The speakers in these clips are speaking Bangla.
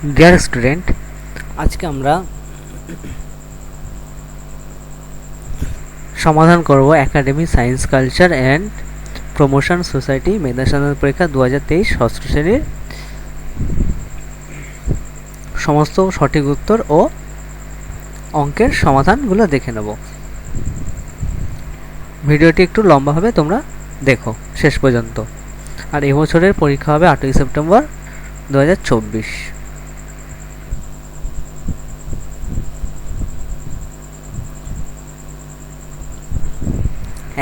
ডিয়ার স্টুডেন্ট, আজকে আমরা সমাধান করব academy science culture and promotion society মেধাসাধন পরীক্ষা 2023 ষষ্ঠ শ্রেণীর সমস্ত সঠিক উত্তর ও অঙ্কের সমাধানগুলো দেখে নেব। ভিডিওটি একটু লম্বা হবে, তোমরা দেখো শেষ পর্যন্ত। আর এবছরের পরীক্ষা হবে 8ই সেপ্টেম্বর 2024।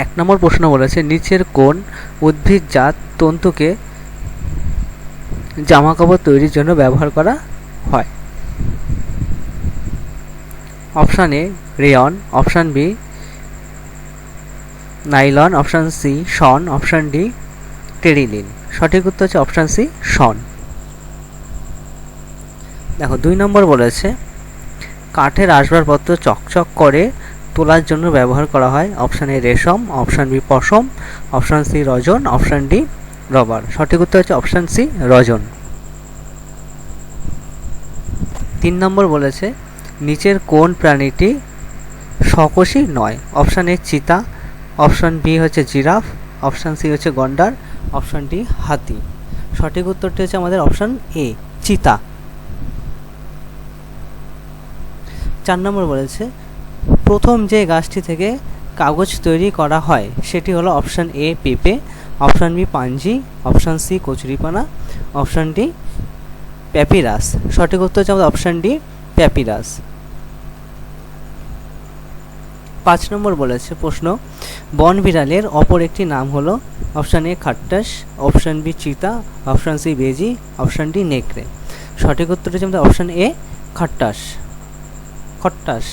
এক নম্বর প্রশ্ন বলেছে, নিচের কোন উদ্ভিদজাত তন্তুকে জামাকাপড় তৈরির জন্য ব্যবহার করা হয়? Option A rayon, option B nylon, option C শন, অপশান ডি টেরিলিন। সঠিক উত্তর হচ্ছে অপশান সি শন। দেখো 2 নম্বর বলেছে, কাঠের আসবাবপত্র চকচক করে তোলার জন্য ব্যবহার করা হয়। অপশান এ রেশম, অপশান বি পশম, অপশান সি রজন, অপশান ডি রবার। সঠিক উত্তর হচ্ছে অপশান সি রজন। 3 নম্বর বলেছে, নিচের কোন প্রাণীটি সকোষী নয়? অপশান এ চিতা, অপশান বি হচ্ছে জিরাফ, অপশান সি হচ্ছে গন্ডার, অপশান ডি হাতি। সঠিক উত্তরটি হচ্ছে আমাদের অপশান এ চিতা। 4 নম্বর বলেছে, প্রথম যে গাছটি থেকে কাগজ তৈরি করা হয় সেটি হলো অপশান এ পেঁপে, অপশান বি পাঞ্জি, অপশান সি কচুরিপানা, অপশান ডি প্যাপিরাস। সঠিক উত্তর হচ্ছে আমাদের অপশান ডি প্যাপিরাস। 5 নম্বর বলেছে প্রশ্ন, বন বিড়ালের অপর একটি নাম হলো? অপশান এ খাট্টাস, অপশান বি চিতা, অপশান সি বেজি, অপশান ডি নেকড়ে। সঠিক উত্তর হচ্ছে আমাদের অপশান এ খাট্টাস। খট্টাস।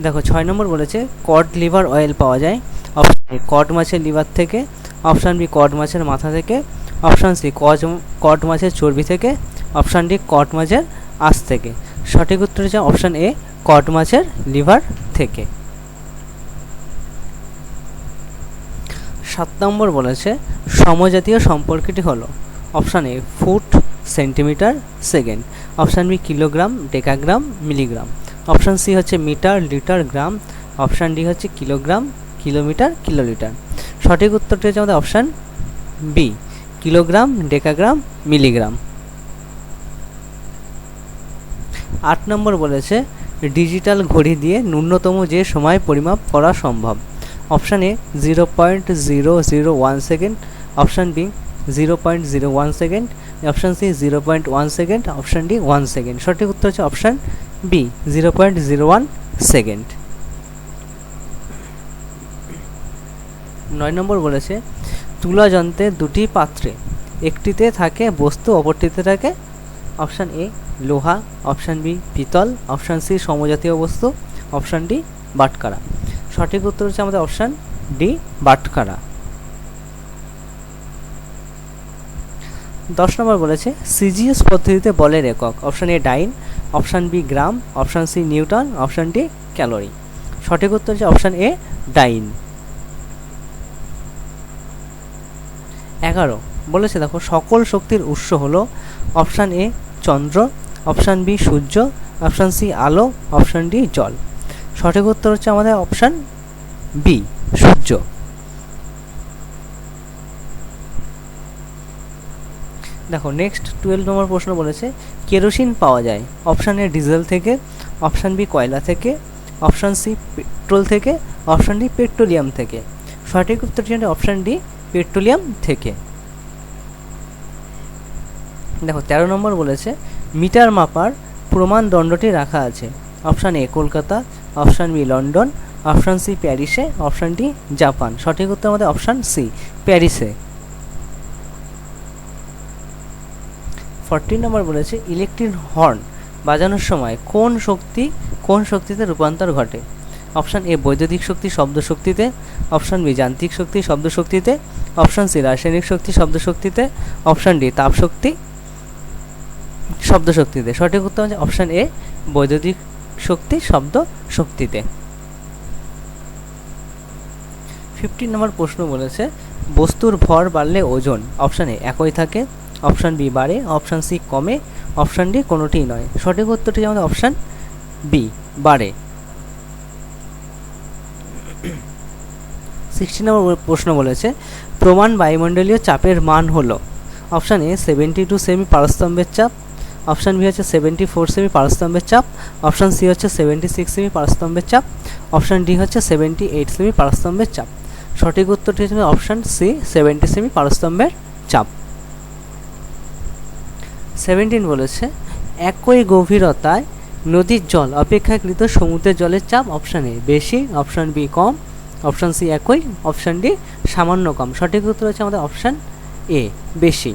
দেখো 6 নম্বর বলেছে, কড লিভার অয়েল পাওয়া যায়। অপশান এ কড মাছের লিভার থেকে, অপশান বি কড মাছের মাথা থেকে, অপশান সি কড মাছের চর্বি থেকে, অপশান ডি কড মাছের আঁশ থেকে। সঠিক উত্তর হচ্ছে অপশান এ কড মাছের লিভার থেকে। 7 নম্বর বলেছে, সমজাতীয় সম্পর্কটি হলো? Option A foot, centimetre, second, option B kilogram, decagram, milligram, option C হচ্ছে metre, litre, gram, option D হচ্ছে কিলোগ্রাম, কিলোমিটার, কিলোলিটার। সঠিক উত্তরটি হচ্ছে আমাদের option B kilogram, decagram, milligram. 8 নম্বর বলেছে, ডিজিটাল ঘড়ি দিয়ে ন্যূনতম যে সময় পরিমাপ করা সম্ভব? Option A 0.001 second, option B 0.01 second, option C 0.1 second, option D 1 second. সঠিক উত্তর হচ্ছে অপশান বি 0.01 সেকেন্ড। 9 নম্বর বলেছে, তুলা যন্ত্রের দুটি পাত্রে একটিতে থাকে বস্তু, অপরটিতে থাকে? অপশান এ লোহা, অপশান বি পিতল, অপশান সি সমজাতীয় বস্তু, অপশান ডি বাটখারা। সঠিক উত্তর হচ্ছে আমাদের অপশান ডি বাটখারা। 10 নম্বর বলেছে, সিজিএস পদ্ধতিতে বলের একক? Option A dyne, option B gram, option C newton, option D calorie. সঠিক উত্তর হচ্ছে অপশান এ ডাইন। 11 বলেছে, দেখো সকল শক্তির উৎস হলো? অপশান এ চন্দ্র, অপশান বি সূর্য, অপশান সি আলো, অপশান ডি জল। সঠিক উত্তর হচ্ছে আমাদের অপশান বি সূর্য। দেখো নেক্সট 12 নম্বর প্রশ্ন বলেছে, কেরোসিন পাওয়া যায়? অপশান এ ডিজেল থেকে, অপশান বি কয়লা থেকে, অপশান সি পেট্রোল থেকে, অপশান ডি পেট্রোলিয়াম থেকে। সঠিক উত্তরটি হচ্ছে অপশান ডি পেট্রোলিয়াম থেকে। দেখো 13 নম্বর বলেছে, মিটার মাপার প্রমাণদণ্ডটি রাখা আছে? Option A Kolkata, option B London, option C প্যারিসে, অপশান ডি জাপান। সঠিক উত্তর আমাদের অপশান সি প্যারিসে। 14 নম্বর বলেছে, ইলেকট্রিক হর্ন বাজানোর সময় কোন শক্তিতে রূপান্তর ঘটে? অপশান এ বৈদ্যুতিক শক্তি শব্দ শক্তিতে, অপশান বি যান্ত্রিক শক্তি শব্দ শক্তিতে, অপশান সি রাসায়নিক শক্তি শব্দ শক্তিতে, অপশান ডি তাপ শক্তি শব্দ শক্তিতে। সঠিক উত্তর হচ্ছে অপশান এ বৈদ্যুতিক শক্তি শব্দ শক্তিতে। 15 নম্বর প্রশ্ন বলেছে, বস্তুর ভর বাড়লে ওজন? অপশান এ একই থাকে, অপশান বি বাড়ে, অপশান সি কমে, অপশান ডি কোনোটিই নয়। সঠিক উত্তরটি আমাদের অপশান বি বাড়ে। 60 নম্বর প্রশ্ন বলেছে প্রমাণ বায়ুমণ্ডলীয় চাপের মান হলো অপশান এ 72 সেমি পারস্তম্ভের চাপ, অপশান বি হচ্ছে 74 সেমি পারস্তম্ভের চাপ, অপশান সি হচ্ছে 76 সেমি পারস্তম্ভের চাপ, অপশান ডি হচ্ছে 78 সেমি পারস্তম্ভের চাপ। সঠিক উত্তরটি হচ্ছে অপশান সি 70 সেমি পারস্তম্ভের চাপ। 17 বলেছে একই গভীরতায় নদীর জল অপেক্ষাকৃত সমুদ্রের জলের চাপ অপশান এ বেশি, অপশান বি কম, অপশান সি একই, অপশান ডি সামান্য কম। সঠিক উত্তর হচ্ছে আমাদের অপশান এ বেশি।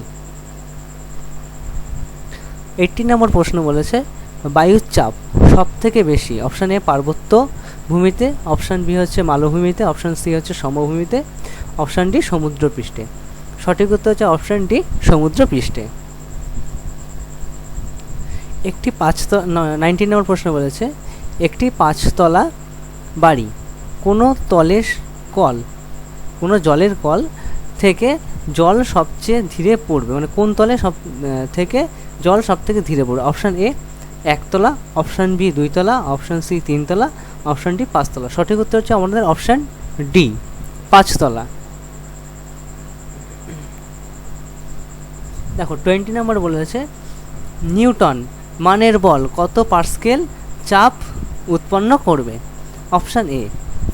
18 নম্বর প্রশ্ন বলেছে বায়ুর চাপ সব থেকে বেশি অপশান এ পার্বত্য ভূমিতে, অপশান বি হচ্ছে মালভূমিতে, অপশান সি হচ্ছে সমভূমিতে, অপশান ডি সমুদ্রপৃষ্ঠে। সঠিক উত্তর হচ্ছে অপশান ডি সমুদ্রপৃষ্ঠে। 19 নম্বর প্রশ্ন বলেছে একটি 5 তলা বাড়ি কোনো জলের কল থেকে জল সবচেয়ে ধীরে পড়বে, মানে কোন তলে থেকে জল সব থেকে ধীরে পড়বে? অপশান এ 1 তলা, অপশান বি 2 তলা, অপশান সি 3 তলা, অপশান ডি 5 তলা। সঠিক উত্তর হচ্ছে আমাদের অপশান ডি 5 তলা। দেখো 20 নম্বর বলেছে নিউটন মানের বল কত পাস্কেল চাপ উৎপন্ন করবে? Option A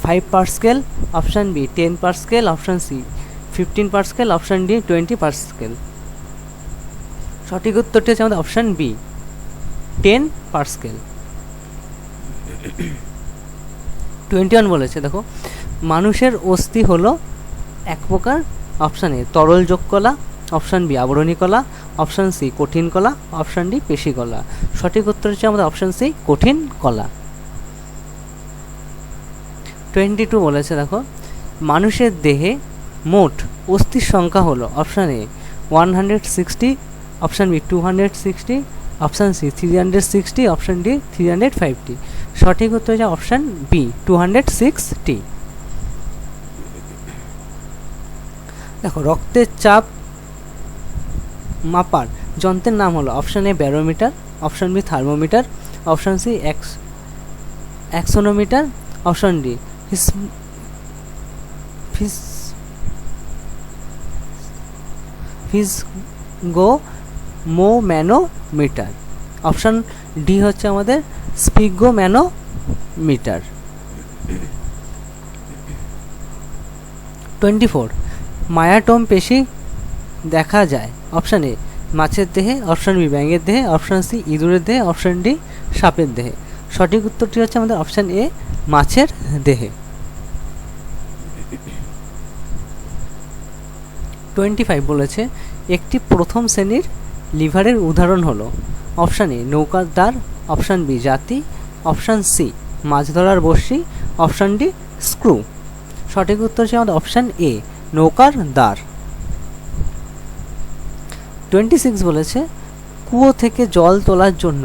5 pascal, option B 10 pascal, option C 15 pascal, option D 20 pascal. সঠিক উত্তরটি হচ্ছে আমাদের অপশান বি 10 পাস্কেল। 21 বলেছে দেখো মানুষের অস্থি হলো এক প্রকার অপশান এ তরল যোগ কলা, অপশান বি আবরণী কলা, অপশান সি কঠিন কলা, অপশান ডি পেশি কলা। সঠিক উত্তর হচ্ছে আমাদের অপশান সি কঠিন কলা। 22 বলেছে দেখো মানুষের দেহে মোট অস্থির সংখ্যা হলো option A 160, option B 260, option C 360, option D 350। সঠিক উত্তর হচ্ছে অপশান বি 260। দেখো রক্তের চাপ মাপার যন্ত্রের নাম হলো option A barometer, option B thermometer, option C axonometer, option D sphygmomanometer. Option D হচ্ছে আমাদের স্পিগোম্যানোমিটার। 24 মায়াটোম পেশি দেখা যায় অপশান এ মাছের দেহে, অপশান বি ব্যাঙের দেহে, অপশান সি ইঁদুরের দেহে, অপশান ডি সাপের দেহে। সঠিক উত্তরটি হচ্ছে আমাদের অপশান এ মাছের দেহে। 25 বলেছে একটি প্রথম শ্রেণীর লিভারের উদাহরণ হলো অপশান এ নৌকার দ্বার, অপশান বি জাতি, অপশান সি মাছ ধরার বড়শি, অপশান ডি স্ক্রু। সঠিক উত্তর হচ্ছে আমাদের অপশান এ নৌকার দ্বার। 26 বলেছে কুয়ো থেকে জল তোলার জন্য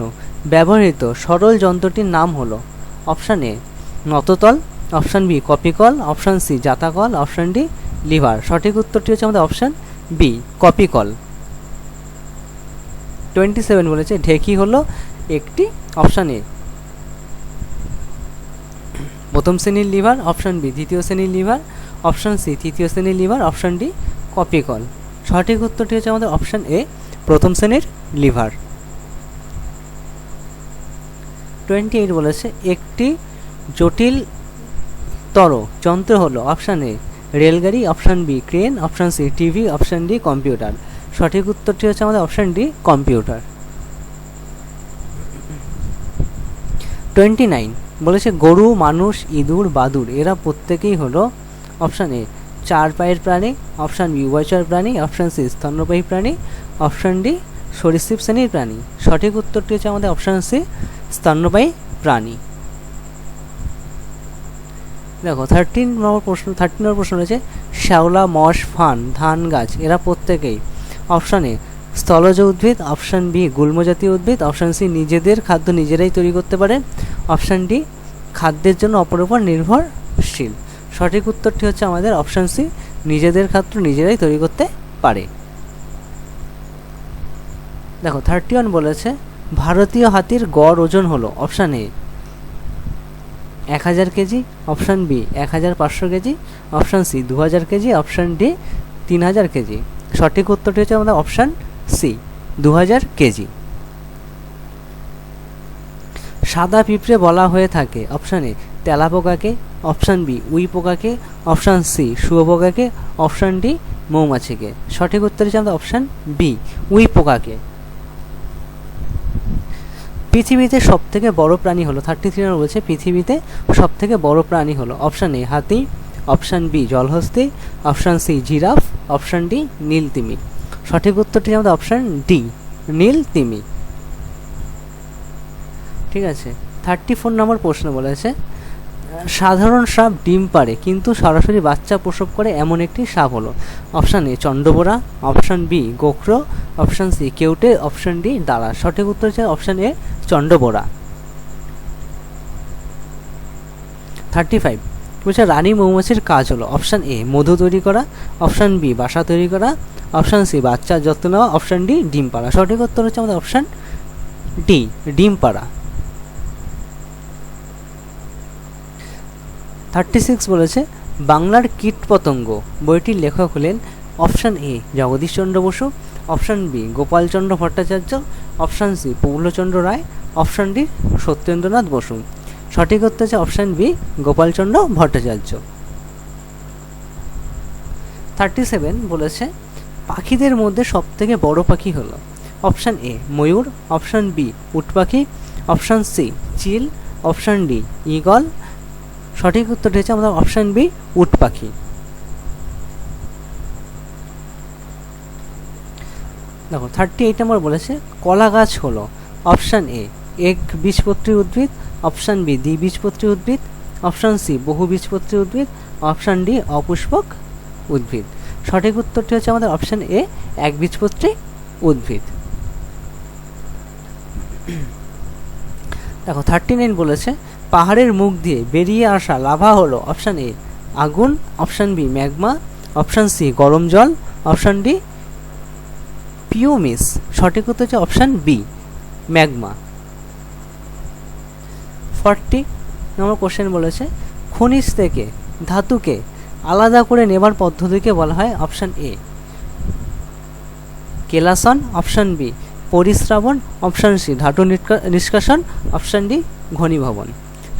ব্যবহৃত সরল যন্ত্রটির নাম হলো অপশান এ নততল, অপশান বি কপিকল, অপশান সি জাতাকল, অপশান ডি লিভার। সঠিক উত্তরটি হচ্ছে আমাদের অপশান বি কপিকল। 27 বলেছে ঢেকি হলো একটি অপশান এ প্রথম শ্রেণীর লিভার, অপশান বি দ্বিতীয় শ্রেণীর লিভার, অপশান সি তৃতীয় শ্রেণীর লিভার, অপশান ডি কপিকল। সঠিক উত্তরটি হচ্ছে আমাদের অপশান এ প্রথম শ্রেণীর লিভার। 28 বলেছে একটি জটিলতর যন্ত্র হলো অপশান এ রেলগাড়ি, option B crane, option C TV, option D computer. সঠিক উত্তরটি হচ্ছে আমাদের অপশান ডি কম্পিউটার। 29 বলেছে গরু, মানুষ, ইঁদুর, বাদুড় এরা প্রত্যেকেই হলো অপশান এ 4 পায়ের প্রাণী, অপশান বি উভয়চর প্রাণী, অপশান সি স্তন্যপায়ী প্রাণী, অপশান ডি সরীসৃপ শ্রেণীর প্রাণী। সঠিক উত্তরটি হচ্ছে আমাদের অপশান সি স্তন্যপায়ী প্রাণী। দেখো 13 নম্বর প্রশ্ন রয়েছে শ্যাওলা, মশ, ফান, ধান গাছ এরা প্রত্যেকেই অপশান এ স্থলজ উদ্ভিদ, অপশান বি গুল্মজাতীয় উদ্ভিদ, অপশান সি নিজেদের খাদ্য নিজেরাই তৈরি করতে পারে, অপশান ডি খাদ্যের জন্য অপরের উপর নির্ভরশীল। সঠিক উত্তরটি হচ্ছে আমাদের অপশান সি নিজেদের খাদ্য নিজেরাই তৈরি করতে পারে। দেখো 31 বলেছে ভারতীয় হাতির গড় ওজন হলো option A 1000 KG, option B 1500 KG, option C 2000 KG, option D 3000 KG. সঠিক উত্তরটি হচ্ছে আমাদের অপশান সি 2000 কেজি। সাদা পিঁপড়ে বলা হয়ে থাকে অপশান এ তেলাপোকাকে, অপশান বি উই পোকাকে, অপশান সি শুয়োপোকাকে, অপশান ডি মৌমাছিকে। সঠিক উত্তর হচ্ছে আমাদের অপশান বি উই পোকাকে। পৃথিবীতে সব থেকে বড় প্রাণী হলো 33 নম্বর বলছে পৃথিবীতে সব থেকে বড় প্রাণী হলো অপশান এ হাতি, অপশান বি জলহস্তী, option C giraffe, option D নীল তিমি। সঠিক উত্তরটি আমাদের অপশান ডি নীল তিমি। ঠিক আছে, 34 নম্বর প্রশ্ন বলেছে সাধারণ সাপ ডিম পাড়ে কিন্তু সরাসরি বাচ্চা প্রসব করে এমন একটি সাপ হলো অপশান এ চন্দ্রবোরা, অপশান বি গোখরো, অপশান সি কেউটে, অপশান ডি দাঁড়া। সঠিক উত্তর হচ্ছে অপশান এ চন্দ্রবোরা। 35 বলছে রানী মৌমাছির কাজ হলো অপশান এ মধু তৈরি করা, অপশান বি বাসা তৈরি করা, অপশান সি বাচ্চার যত্ন নেওয়া, অপশান ডি ডিম পাড়া। সঠিক উত্তর হচ্ছে আমাদের অপশান ডি ডিম পাড়া। 36 বলেছে বাংলার কীটপতঙ্গ বইটির লেখক হলেন option A Jagadishchandra Basu, option B Gopalchandra Bhattacharya, option C Prafullachandra Ray, option D Satyendranath Basu. সঠিক উত্তর হচ্ছে অপশান বি গোপালচন্দ্র ভট্টাচার্য। 37 বলেছে পাখিদের মধ্যে সবথেকে বড় পাখি হলো অপশান এ ময়ূর, অপশান বি উট পাখি, অপশান সি চিল, অপশান ডি ঈগল। সঠিক উত্তরটি হচ্ছে আমাদের অপশান বি উট পাখি। দেখো 38 নম্বর বলেছে কলা গাছ হলো অপশান এ এক বীজপত্রী উদ্ভিদ, অপশান বি দ্বিবীজপত্রী উদ্ভিদ, অপশান সি বহুবীজপত্রী উদ্ভিদ, অপশান ডি অপুষ্পক উদ্ভিদ। সঠিক উত্তরটি হচ্ছে আমাদের অপশান এ একবীজপত্রী উদ্ভিদ। দেখো 39 বলেছে পাহাড়ের মুখ দিয়ে বেরিয়ে আসা লাভা হলো অপশান এ আগুন, option B magma, option C গরম জল, অপশান ডি পিউমিস। সঠিক উত্তর হচ্ছে অপশান বি ম্যাগমা। 40 নম্বর কোশ্চেন বলেছে খনিজ থেকে ধাতুকে আলাদা করে নেবার পদ্ধতিকে বলা হয় অপশান এ কেলাসন, অপশান বি পরিস্রাবণ, অপশান সি ধাতু নিষ্কাশন, অপশান ডি ঘনীভবন।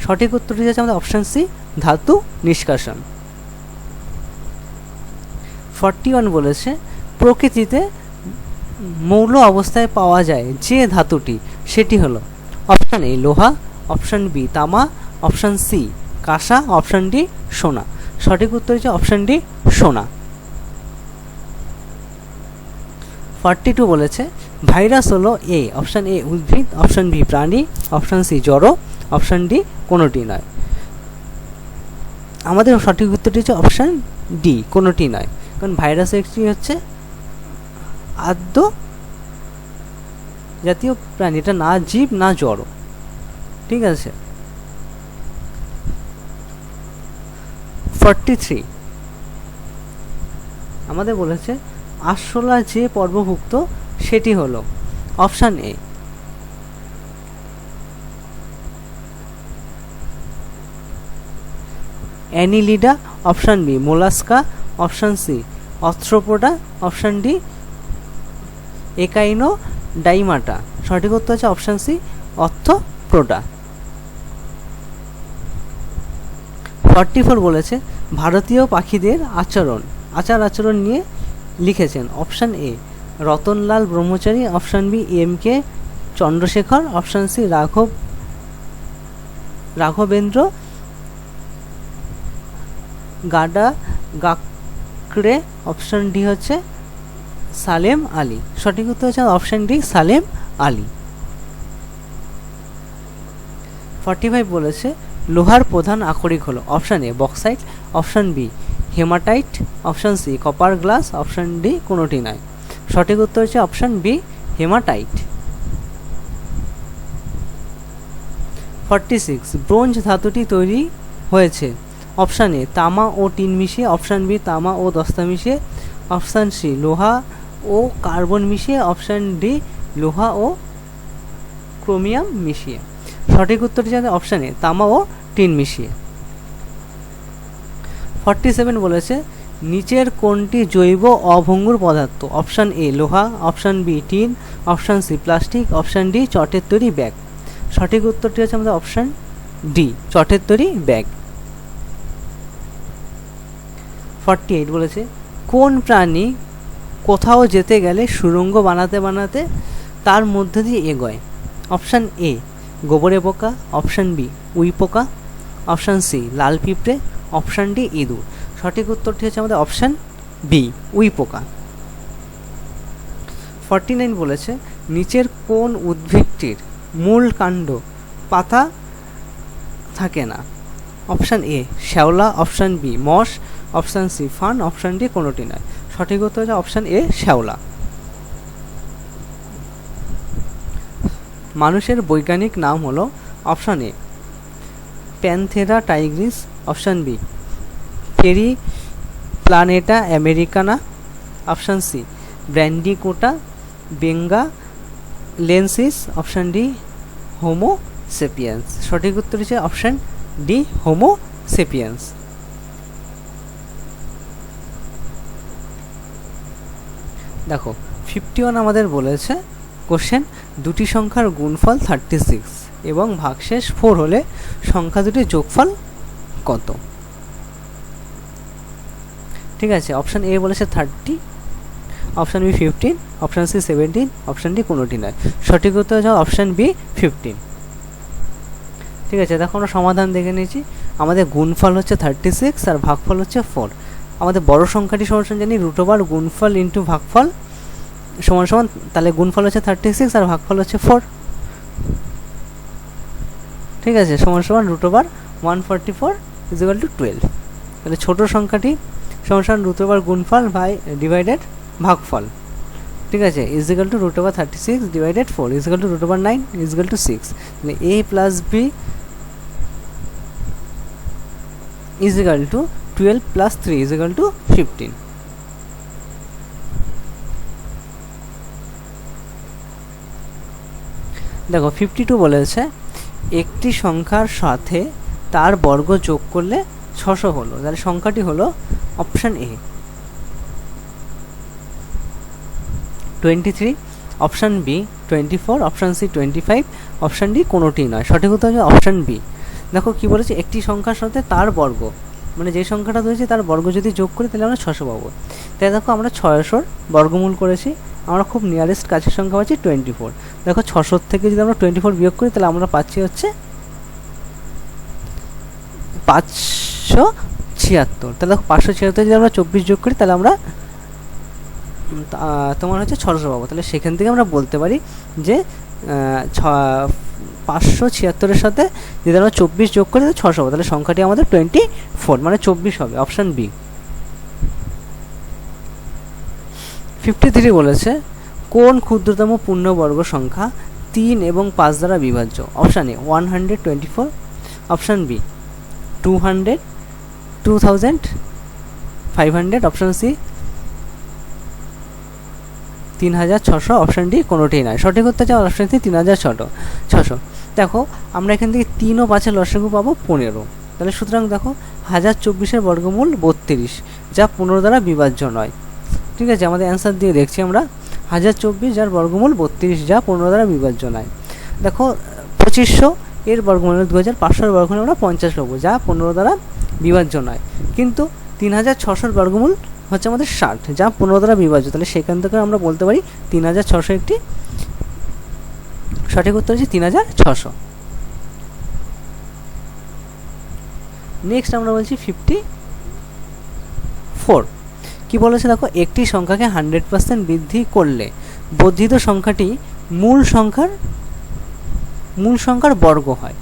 সঠিক উত্তরটি হচ্ছে আমাদের অপশান সি ধাতু নিষ্কাশন। 41 বলেছে প্রকৃতিতে মৌল অবস্থায় পাওয়া যায় যে ধাতুটি সেটি হলো অপশান এ লোহা, অপশান বি তামা, অপশান সি কাঁসা, অপশান ডি সোনা। সঠিক উত্তর হচ্ছে অপশান ডি সোনা। 42 বলেছে ভাইরাস হলো এ অপশান এ উদ্ভিদ, অপশান বি প্রাণী, অপশান সি জড়, অপশান ডি কোনোটি নয়। আমাদের সঠিক উত্তরটি হচ্ছে অপশান ডি কোনোটি নয়, কারণ ভাইরাস একটি হচ্ছে আদ্য জাতীয় প্রাণী, এটা না জীব না জড়। ঠিক আছে। 43 আমাদের বলেছে আরশোলা যে পর্বভুক্ত সেটি হলো option A Annelida, option B Mollusca, option C Arthropoda, option D Echinodermata. সঠিক উত্তর হচ্ছে অপশান সি অর্থোপ্রোডা। 44 বলেছে ভারতীয় পাখিদের আচার আচরণ নিয়ে লিখেছেন option A Ratanlal Brahmachari, option B M K Chandrashekhar, option C Raghavendra Gadagkar, option D হচ্ছে সালেম আলী। সঠিক উত্তর হচ্ছে অপশান ডি সালেম আলী। 45 বলেছে লোহার প্রধান আকরিক হলো option A bauxite, option B haematite, option C copper glass, option D কোনোটি নয়। সঠিক উত্তর হচ্ছে অপশান বি হেমাটাইট। 46 ব্রোঞ্জ ধাতুটি তৈরি হয়েছে অপশান এ তামা ও টিন মিশিয়ে, অপশান বি তামা ও দস্তা মিশিয়ে, অপশান সি লোহা ও কার্বন মিশিয়ে, অপশান ডি লোহা ও ক্রোমিয়াম মিশিয়ে। সঠিক উত্তরটি যাবে অপশান এ, তামা ও টিন মিশিয়ে। 47 বলেছে নিচের কোনটি জৈব অভঙ্গুর পদার্থ? অপশান এ লোহা, option B tin, option C plastic, option D চটের তৈরি ব্যাগ। সঠিক উত্তরটি হচ্ছে আমাদের অপশান ডি, চটের তৈরি ব্যাগ। 48 বলেছে কোন প্রাণী কোথাও যেতে গেলে সুড়ঙ্গ বানাতে বানাতে তার মধ্যে দিয়ে এগোয়? অপশান এ গোবরে পোকা, অপশান বি উই পোকা, অপশান সি লাল পিঁপড়ে, অপশান ডি ইঁদুর। সঠিক উত্তরটি হচ্ছে আমাদের অপশান বি উই পোকা। 49 বলেছে নিচের কোন উদ্ভিদটির মূল কাণ্ড পাতা থাকে না? অপশান এ শ্যাওলা, option B moss, option C fern, option D কোনোটি নয়। সঠিক উত্তর হচ্ছে অপশান এ শ্যাওলা। মানুষের বৈজ্ঞানিক নাম হলো option A Panthera tigris, option B Periplaneta americana, option C Bandicota bengalensis, option D Homo sapiens. সঠিক উত্তর হচ্ছে অপশান ডি হোমো সেপিয়েন্স। দেখো 51 আমাদের বলেছে কোশ্চেন দুটি সংখ্যার গুণফল 36 এবং ভাগশেষ 4 হলে সংখ্যা দুটির যোগফল কত? ঠিক আছে, অপশান এ বলেছে 30, option B 15, option C 17, option D কোনোটি নয়। সঠিক উত্তর হচ্ছে অপশান বি 15। ঠিক আছে, দেখো আমরা সমাধান দেখে নিয়েছি। আমাদের গুণফল হচ্ছে 36 আর ভাগফল হচ্ছে 4। আমাদের বড় সংখ্যাটি সমান জানি √, গুণফল ইন্টু ভাগফল সমান সমান, তাহলে গুণফল হচ্ছে 36 আর ভাগফল হচ্ছে 4। ঠিক আছে, সমান সমান √144 = 12। তাহলে ছোট সংখ্যাটি সমান সমান √, গুণফল বাই ডিভাইডেড ভাগফল। ঠিক আছে, √36 / 4 √9 6। তাহলে a + b = 12 + 3 = 15। দেখো 52 বলেছে একটি সংখ্যার সাথে তার বর্গ যোগ করলে 600 হলো। তাহলে সংখ্যাটি হলো option A 23, option B 24, option C 25, option D কোনোটি নয়। সঠিক উত্তর হচ্ছে অপশান বি। দেখো কি বলেছে একটি সংখ্যার সাথে তার বর্গ, মানে যে সংখ্যাটা রয়েছে তার বর্গ যদি যোগ করি তাহলে আমরা 600 পাবো। তাই দেখো আমরা 600 বর্গমূল করেছি, আমরা খুব নিয়ারেস্ট কাছের সংখ্যা পাচ্ছি 24। দেখো 600 থেকে যদি আমরা 24 বিয়োগ করি তাহলে আমরা পাচ্ছি হচ্ছে 576। তাহলে দেখো 576 যদি আমরা 24 যোগ করি তাহলে আমরা তোমার হচ্ছে 600 পাবো। তাহলে সেখান থেকে আমরা বলতে পারি যে 576-এর সাথে যদি আমরা 24 যোগ করি তাহলে 600 পাবো। তাহলে সংখ্যাটি আমাদের 24 মানে 24 হবে, অপশান বি। 53 বলেছে কোন ক্ষুদ্রতম পূর্ণবর্গ সংখ্যা 3 এবং 5 দ্বারা বিভাজ্য? Option A 124, option B 200, 2500, option C 3600, option D কোনোটি নয়। সঠিক উত্তর হচ্ছে অপশান সি 3600। দেখো আমরা এখান থেকে 3 ও 5-এর লসাগু পাবো 15। তাহলে সুতরাং দেখো 1024-এর বর্গমূল 32, যা 15 দ্বারা বিভাজ্য নয়। ঠিক আছে, আমাদের অ্যান্সার দিয়ে দেখছি আমরা 1024 যার বর্গমূল 32, যা 15 দ্বারা বিভাজ্য নয়। দেখো 2500 এর বর্গমূল 2500-এর বর্গমূল আমরা 50 পাবো, যা 15 দ্বারা বিভাজ্য নয়। কিন্তু 3600-এর বর্গমূল হচ্ছে আমাদের 60, যা 15 দ্বারা বিভাজ্য। তাহলে সেখান থেকে আমরা বলতে পারি 3600 একটি সঠিক উত্তর হচ্ছে 3600। নেক্সট আমরা বলছি 54। কি বলেছে দেখো একটি সংখ্যাকে 100% বৃদ্ধি করলে বর্ধিত সংখ্যাটি মূল সংখ্যার বর্গ হয়।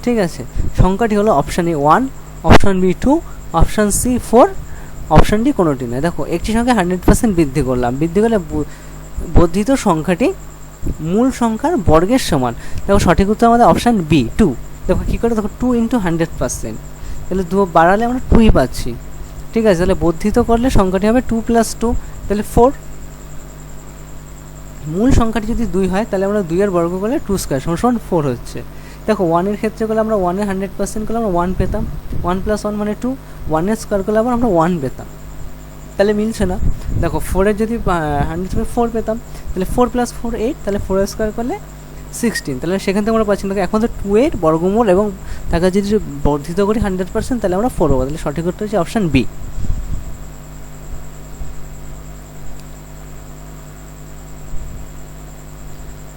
ঠিক আছে, সংখ্যাটি হলো option A 1, option B 2, option C 4, option D কোনোটি নয়। দেখো একটি সংখ্যা 100% বৃদ্ধি করলাম, বৃদ্ধি করলে বর্ধিত সংখ্যাটি মূল সংখ্যার বর্গের সমান। দেখো সঠিক উত্তর আমাদের অপশান বি 2। দেখো কী করে, দেখো 2 × 100%, তাহলে 2 বাড়ালে আমরা 2ই পাচ্ছি। ঠিক আছে, তাহলে বর্ধিত করলে সংখ্যাটি হবে 2 + 2, তাহলে 4। মূল সংখ্যাটি যদি 2 হয় তাহলে আমরা 2 এর বর্গ করলে 2 স্কোয়ার সমান 4 হচ্ছে। দেখো 1 এর ক্ষেত্রে করলে আমরা 1 এর 100% করলে আমরা 1 পেতাম, 1 + 1 মানে 2, 1 এর স্কোয়ার করলে আবার আমরা 1 পেতাম, তাহলে মিলছে না। দেখো 4 এর যদি 100 4 পেতাম, তাহলে 4 + 4 8, তাহলে 4 এর স্কোয়ার করলে 16, তাহলে সেখান থেকে আমরা পাচ্ছি না। এখন তো 2 এর বর্গমূল এবং তাকে যদি বর্ধিত করি 100% তাহলে আমরা 4 পাবো, তাহলে সঠিক উত্তর হচ্ছে অপশান বি।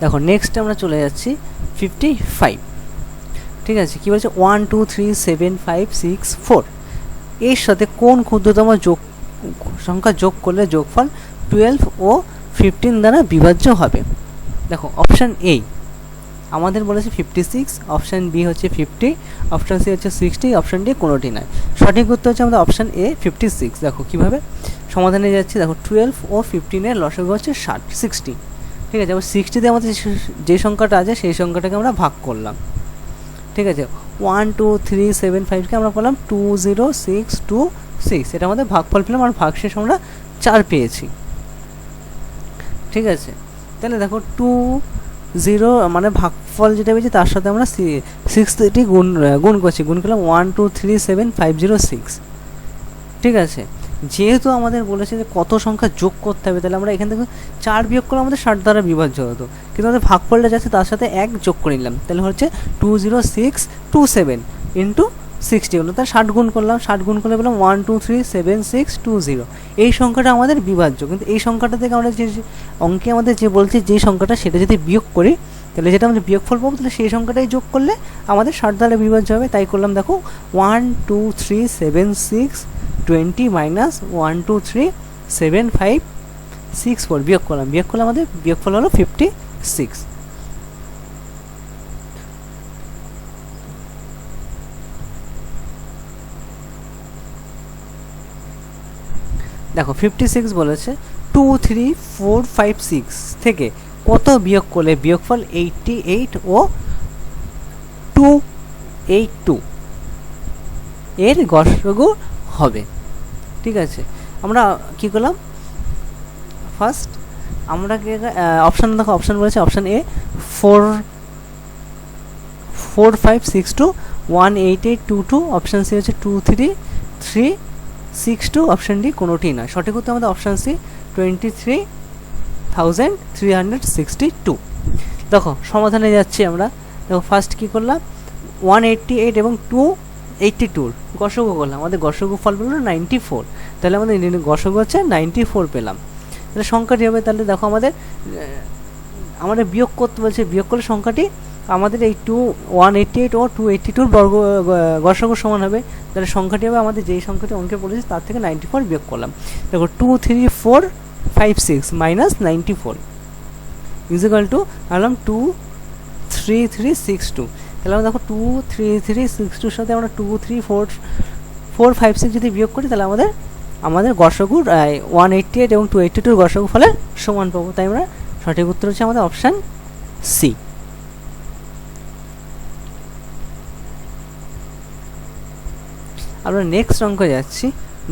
দেখো নেক্সট আমরা চলে যাচ্ছি 55। ঠিক আছে, কী বলছে 1 2 3 7 5 6 4 এর সাথে কোন ক্ষুদ্রতম সংখ্যা যোগ করলে যোগফল 12 ও 15 দ্বারা বিভাজ্য হবে। দেখো অপশান এ আমাদের বলেছে 56, অপশান বি হচ্ছে 50, অপশান সি হচ্ছে 60, অপশান ডি কোনোটি নয়। সঠিক উত্তর হচ্ছে আমাদের অপশান এ 56। দেখো কীভাবে সমাধানে যাচ্ছি, দেখো 12 ও 15 লসাগু হচ্ছে 60। ঠিক আছে, আবার 60 দিয়ে আমাদের যে সংখ্যাটা আছে সেই সংখ্যাটাকে আমরা ভাগ করলাম। ঠিক আছে, 1 2 3 7 5কে আমরা পেলাম 2 0 6 2 6, এটা আমাদের ভাগফল পেলাম আর ভাগশেষ আমরা 4 পেয়েছি। ঠিক আছে, তাহলে দেখো 2 0 মানে ভাগফল যেটা পেয়েছি তার সাথে আমরা 6 গুণ করছি, গুণ করলাম 1 2 3 7 5 0 6। ঠিক আছে, যেহেতু আমাদের বলেছে যে কত সংখ্যা যোগ করতে হবে, তাহলে আমরা এখান থেকে 4 বিয়োগ করলে আমাদের 60 দ্বারা বিভাজ্য হতো, কিন্তু আমাদের ভাগফলটা যাচ্ছে তার সাথে 1 যোগ করে নিলাম, তাহলে হচ্ছে 20627 ইন্টু 60 হলো, তার 60 গুণ করলাম, 60 গুণ করলে পেলাম 1 2 3 7 6 2 0। এই সংখ্যাটা আমাদের বিভাজ্য, কিন্তু এই সংখ্যাটা থেকে আমরা যে অঙ্কে আমাদের যে বলছে যে সংখ্যাটা সেটা যদি বিয়োগ করি তাহলে যেটা আমাদের বিয়োগফল পাবো, তাহলে সেই সংখ্যাটাই যোগ করলে আমাদের 60 দ্বারা বিভাজ্য হবে। তাই করলাম, দেখো 1 2 3 7 6 20 মাইনাস 1 2 3 7 5 6 4 বিয়োগ করলাম, বিয়োগ করলে আমাদের বিয়োগফল হলো 56। দেখো 56 বলেছে 2 3 4 5 6 থেকে কত বিয়োগ করলে বিয়োগফল 88 ও 282 এর গসাগু হবে। ঠিক আছে, আমরা কি করলাম, ফার্স্ট আমরা অপশান দেখো, অপশান বলেছে অপশান এ 4 5 6 2 1 8 8 2 2, অপশান সি হচ্ছে 2 3 3 6 2, অপশান ডি কোনোটি নয়। সঠিক উত্তর আমাদের অপশান সি 23,362। দেখো সমাধানে যাচ্ছি আমরা। দেখো ফার্স্ট কী করলাম, 188 এবং 282 গসাগু করলাম, আমাদের গসাগু ফল পেল 94, তাহলে আমাদের গসাগু হচ্ছে 94 পেলাম। তাহলে সংখ্যাটি হবে, তাহলে দেখো আমাদের বিয়োগ করতে বলছে, বিয়োগ করলে সংখ্যাটি আমাদের এই 188 ও 282 বর্গ গসাগু সমান হবে, তাহলে সংখ্যাটি হবে আমাদের যেই সংখ্যাটি অঙ্কে পড়েছে তার থেকে 94 বিয়োগ করলাম। দেখো 2 3 4 5 6 মাইনাস 94 ইজিক্যাল টু আনলাম 2 3 3 6 2। তাহলে আমরা দেখো 2 3 3 6 2 সাথে আমরা 2 3 4 4 5 6 যদি বিয়োগ করি তাহলে আমাদের গসাগুর 188 এবং 282 গসাগু ফলের সমান পাবো। তাই আমরা সঠিক উত্তর হচ্ছে আমাদের অপশান সি। আমরা নেক্সট অঙ্ক যাচ্ছি।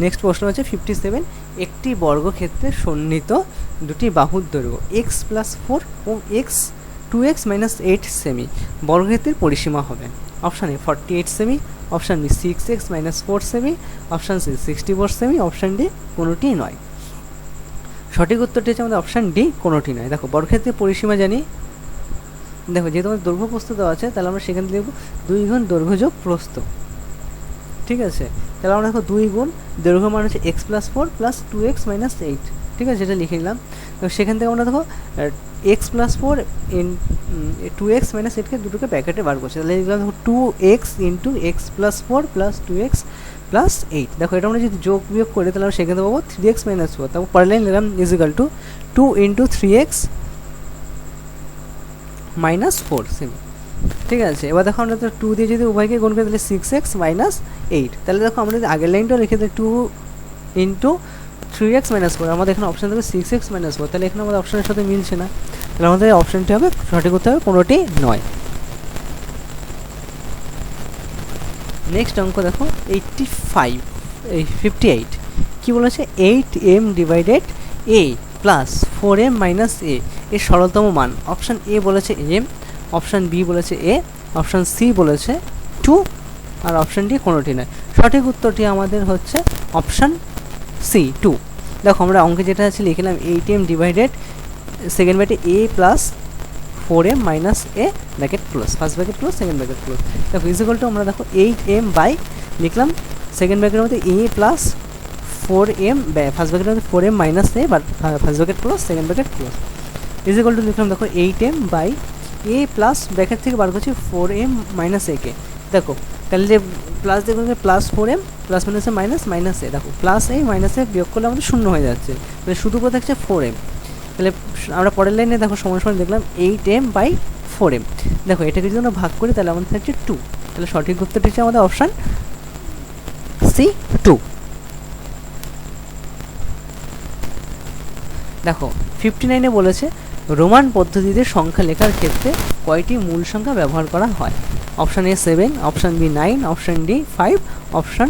নেক্সট প্রশ্ন হচ্ছে 57, একটি বর্গক্ষেত্রে সন্নিহিত দুটি বাহুর দৈর্ঘ্য এক্স প্লাস 4 এবং টু এক্স মাইনাস 8 সেমি বর্গক্ষেত্রের পরিসীমা হবে। অপশান এ 48 সেমি, অপশান বি 6x মাইনাস 4 সেমি, অপশান সি 64 সেমি, অপশান ডি কোনোটি নয়। সঠিক উত্তরটি হচ্ছে আমাদের অপশান ডি কোনোটি নয়। দেখো বর্গক্ষেত্রের পরিসীমা জানি, দেখো যেহেতু আমাদের দৈর্ঘ্য প্রস্থ দেওয়া আছে তাহলে আমরা সেখান থেকে 2 গুণ দৈর্ঘ্য যোগ প্রস্থ। ঠিক আছে, তাহলে আমরা দেখো 2 গুণ দৈর্ঘ্য মান হচ্ছে x plus 4 plus 2x minus 8। ঠিক আছে, যেটা লিখে নিলাম। তো সেখান থেকে আমরা দেখো x plus 4 in 2x minus 8কে দুটোকে প্যাকেটে বার করছি, তাহলে এগুলো দেখো 2x into x plus 4 plus 2x plus 8। দেখো এটা আমরা যদি যোগ বিয়োগ করি তাহলে আমরা সেখানে পাবো 3x মাইনাস 4, তারপর পরের লাইন নিলাম equal to 2 into 3x minus 4 সেমি। ঠিক আছে, এবার দেখো আমরা তো 2 দিয়ে যদি উভয়কে গুণ করি তাহলে 6x মাইনাস 8। তাহলে দেখো আমরা যদি আগের লাইনটাও লিখে দিই 2 ইন্টু 3x মাইনাস 4, আমাদের এখানে অপশান থাকবে 6x মাইনাস 4, তাহলে এখানে আমাদের অপশানের সাথে মিলছে না, তাহলে আমাদের অপশানটি হবে সঠিক করতে হবে কোনোটি নয়। নেক্সট অঙ্ক দেখো 58 কী বলেছে 8m divided a plus 4m minus a এর সরলতম মান। অপশান এ বলেছে m, অপশান বি বলেছে এ, অপশান সি বলেছে 2, আর অপশান ডি কোনোটি নয়। সঠিক উত্তরটি আমাদের হচ্ছে অপশান সি 2। দেখো আমরা অঙ্কে যেটা আছে লিখলাম 8m ডিভাইডেড সেকেন্ড ব্র্যাকেটে a plus 4m minus a bracket close, first bracket close, second bracket close. দেখো ইজিক্যাল টু আমরা দেখো 8m বাই লিখলাম সেকেন্ড ব্র্যাকেটের মধ্যে এ প্লাস 4m, ফার্স্ট ব্র্যাকেটের মধ্যে 4m minus a, but first bracket close, second bracket close, equal to লিখলাম দেখো 8m by A plus bracket থেকে বার করছি 4m মাইনাস এ কে। দেখো তাহলে যে প্লাস দেখবেন প্লাস 4m প্লাস মাইনাসে মাইনাস মাইনাস এ, দেখো প্লাস এ মাইনাস এ বিয়োগ করলে আমাদের শূন্য হয়ে যাচ্ছে, তাহলে শুধু করে থাকছে 4m। তাহলে আমরা পরের লাইনে দেখো সমান সমান দেখলাম 8m বাই 4m। দেখো এটাকে যদি আমরা ভাগ করি তাহলে আমাদের থাকছে 2, তাহলে সঠিক উত্তরটি হচ্ছে আমাদের অপশান সি 2। দেখো 59-এ বলেছে রোমান পদ্ধতিতে সংখ্যা লেখার ক্ষেত্রে কয়টি মূল সংখ্যা ব্যবহার করা হয়। Option A 7, option B 9, option D 5, option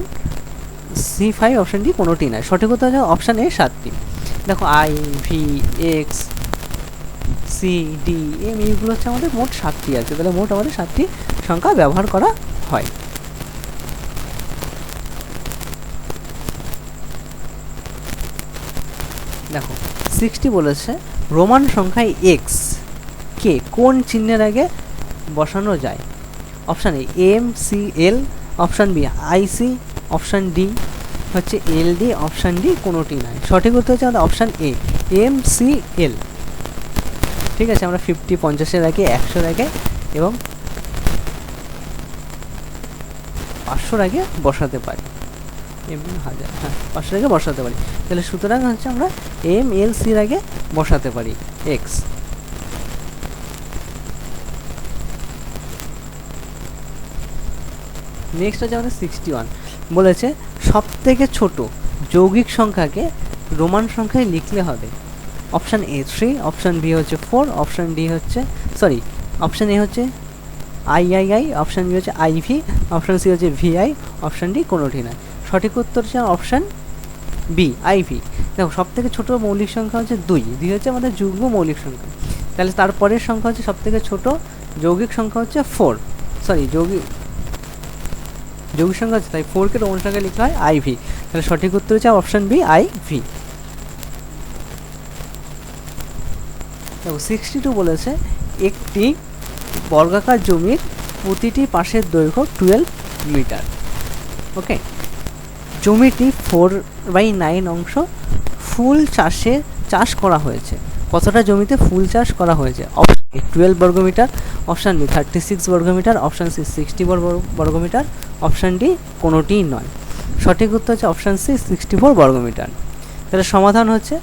C 5, option D কোনোটি নয়। সঠিক উত্তর হচ্ছে অপশান এ 7টি। দেখো I, V, X, C, D, M এইগুলো হচ্ছে আমাদের মোট 7টি আছে, তাহলে মোট আমাদের 7টি সংখ্যা ব্যবহার করা হয়। দেখো 60 বলেছে রোমান সংখ্যায় এক্স কে কোন চিহ্নের আগে বসানো যায়। Option A M C L, option B I C, option D হচ্ছে এল ডি, অপশান ডি কোনোটি নয়। সঠিক উত্তর হচ্ছে আমাদের option A M C L. ঠিক আছে, আমরা 50, 50-এর আগে, 100-এর আগে এবং 500-র আগে বসাতে পারি, এমনি 1000, হ্যাঁ 500-এর আগে বসাতে পারি। তাহলে সুতরাং হচ্ছে আমরা এম এল সির আগে বসাতে পারি এক্স। নেক্সট হচ্ছে আমাদের 61 বলেছে সব থেকে ছোট যৌগিক সংখ্যাকে রোমান সংখ্যায় লিখলে হবে। অপশান এ 3, অপশান বি হচ্ছে 4, অপশান ডি হচ্ছে অপশান এ হচ্ছে আই, অপশান বি হচ্ছে আই ভি, অপশান সি হচ্ছে ভি আই, অপশান ডি কোনোটি নয়। সঠিক উত্তর হচ্ছে অপশান বি আই ভি। দেখো সব থেকে ছোটো মৌলিক সংখ্যা হচ্ছে 2 হচ্ছে আমাদের যুগ্ম মৌলিক সংখ্যা, তাহলে তারপরের সংখ্যা হচ্ছে সব থেকে ছোটো যৌগিক সংখ্যা হচ্ছে 4, যৌগিক সংখ্যা হচ্ছে, তাই 4কে রোমান সংখ্যায় লিখা হয় আই ভি, তাহলে সঠিক উত্তর হচ্ছে অপশান বি আই ভি। দেখো 62 বলেছে একটি বর্গাকার জমির প্রতিটি পাশের দৈর্ঘ্য 12 মিটার। ওকে, জমিটি 4/9 অংশ ফুল চাষ করা হয়েছে। কতটা জমিতে ফুল চাষ করা হয়েছে? অপশান এ 12 বর্গমিটার, অপশান বি 36 বর্গমিটার, অপশান সি 60 বর্গমিটার, অপশান ডি কোনোটিই নয়। সঠিক উত্তর হচ্ছে অপশান সি 64 বর্গমিটার। তাহলে সমাধান হচ্ছে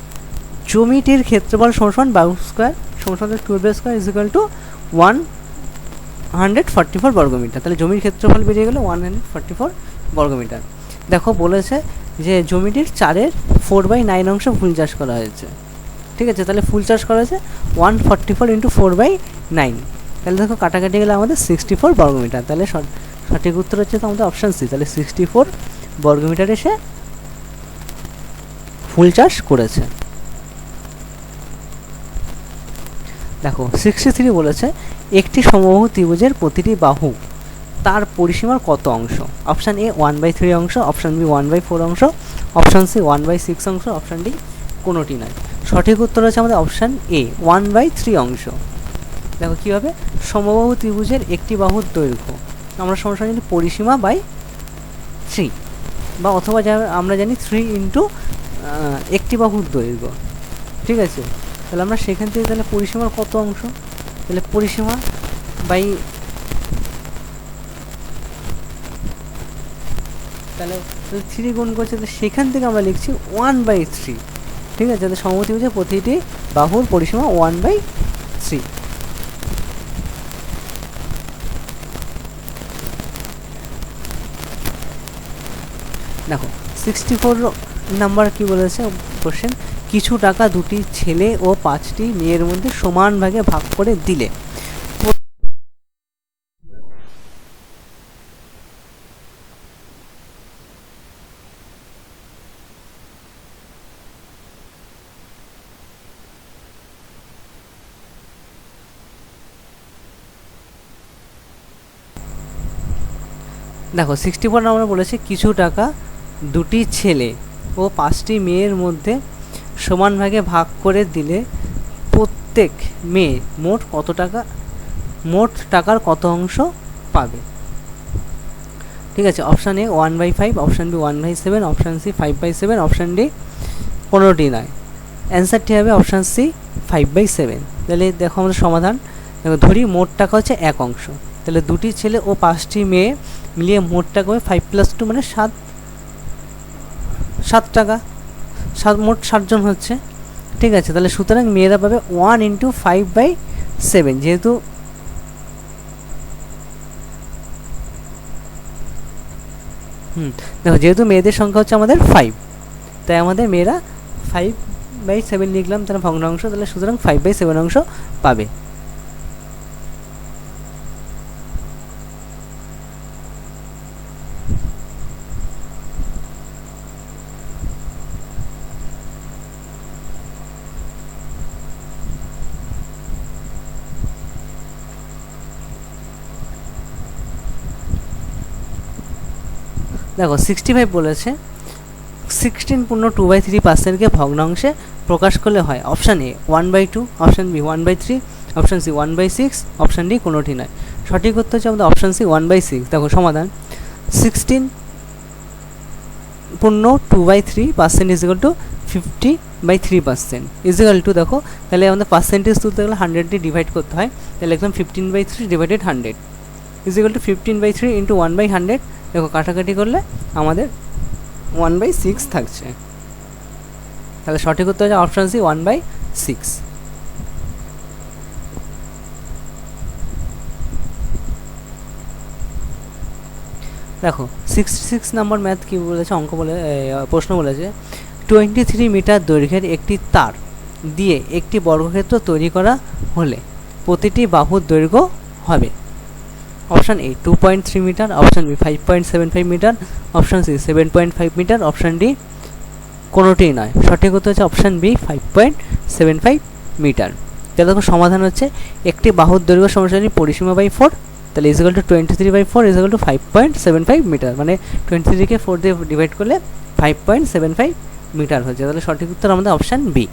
জমিটির ক্ষেত্রফল সমান 12 স্কোয়ার সমান 12 স্কোয়ার ইজিক্যাল টু 144 বর্গমিটার। তাহলে জমির ক্ষেত্রফল বেরিয়ে গেল 144 বর্গমিটার। দেখো বলেছে যে জমিটির 4/9 অংশ ফুল চাষ করা হয়েছে। ঠিক আছে, তাহলে ফুল চাষ করা হয়েছে 144 ইন্টু 4/9, তাহলে দেখো কাটাকাটি গেলে আমাদের 64 বর্গমিটার। তাহলে সঠিক উত্তর হচ্ছে তো আমাদের অপশান সি, তাহলে 64 বর্গমিটার এসে ফুল চাষ করেছে। দেখো 63 বলেছে একটি সমবাহু ত্রিভুজের প্রতিটি বাহু তার পরিসীমার কত অংশ। অপশান এ 1/3 অংশ, অপশান বি 1/4 অংশ, অপশান সি 1/6 অংশ, অপশান ডি কোনোটি নয়। সঠিক উত্তর হচ্ছে আমাদের অপশান এ 1/3 অংশ। দেখো কী হবে, সমবাহু ত্রিভুজের একটি বাহুর দৈর্ঘ্য আমরা সমস্যা জানি পরিসীমা বাই 3, বা অথবা আমরা জানি 3 ইন্টু একটি বাহুর দৈর্ঘ্য। ঠিক আছে, তাহলে আমরা সেখান থেকে তাহলে পরিসীমার কত অংশ, তাহলে পরিসীমা বাই, তাহলে 3 গুণ করছে, তাহলে সেখান থেকে আমরা লিখছি 1/3। ঠিক আছে, তাহলে সমবাহু ত্রিভুজের প্রতিটি বাহুর পরিসীমা 1/3। দেখো 64 নাম্বার কি বলেছে কোশ্চেন, কিছু টাকা দুটি ছেলে ও 5টি মেয়ের মধ্যে সমান ভাগে ভাগ করে দিলে দেখো 64 আমরা বলেছি কিছু টাকা দুটি ছেলে ও 5টি মেয়ের মধ্যে সমান ভাগে ভাগ করে দিলে প্রত্যেক মেয়ে মোট টাকার কত অংশ পাবে। ঠিক আছে, option A 1/5, option B 1/7, option C 5/7, option D কোনোটি নয়। অ্যান্সারটি হবে অপশান সি 5/7। তাহলে দেখো আমাদের সমাধান, দেখো ধরি মোট টাকা হচ্ছে 1 অংশ, তাহলে দুটি ছেলে ও 5টি মেয়ে মিলিয়ে মোট টাকা হবে 5 + 2 মানে 7 টাকা, মোট 7 জন হচ্ছে। ঠিক আছে, তাহলে সুতরাং মেয়েরা পাবে 1 × 5/7, যেহেতু দেখো যেহেতু মেয়েদের সংখ্যা হচ্ছে আমাদের 5, তাই আমাদের মেয়েরা 5/7 লিখলাম, তাহলে ভগ্নাংশ, তাহলে সুতরাং 5/7 অংশ পাবে। দেখো 65 বলেছে 16.2/3%কে ভগ্নাংশে প্রকাশ করলে হয়। Option A 1/2, option B 1/3, option C 1/6, option D কোনোটি নয়। সঠিক উত্তর হচ্ছে আমাদের অপশান সি 1/6। দেখো সমাধান, 16.2/3% = 50/3% দেখো তাহলে আমাদের পার্সেন্টেজ তুলতে গেলে 100 দিয়ে ডিভাইড করতে হয়, তাহলে একদম 15/3 / 100 15/3 × 1/100। দেখো কাটাকাটি করলে আমাদের 1/6 থাকছে, তাহলে সঠিক উত্তর হচ্ছে অপশান সি 1/6। দেখো 66 নম্বর ম্যাথ কি বলেছে, প্রশ্ন বলেছে 23 মিটার দৈর্ঘ্যের একটি তার দিয়ে একটি বর্গক্ষেত্র তৈরি করা হলে প্রতিটি বাহুর দৈর্ঘ্য হবে। Option A 2.3 metre, option B 5.75 metre, option C 7.5 metre, option D কোনোটিই নয়। সঠিক উত্তর হচ্ছে অপশান বি 5.75 মিটার। তাহলে দেখো সমাধান হচ্ছে একটি বাহুর দৈর্ঘ্য সমানুপাতিক পরিসীমা বাই 4, তাহলে = 23/4 = 5.75 মিটার, মানে 23কে 4 দিয়ে ডিভাইড করলে 5.75 মিটার হচ্ছে। তাহলে সঠিক উত্তর আমাদের অপশান বি।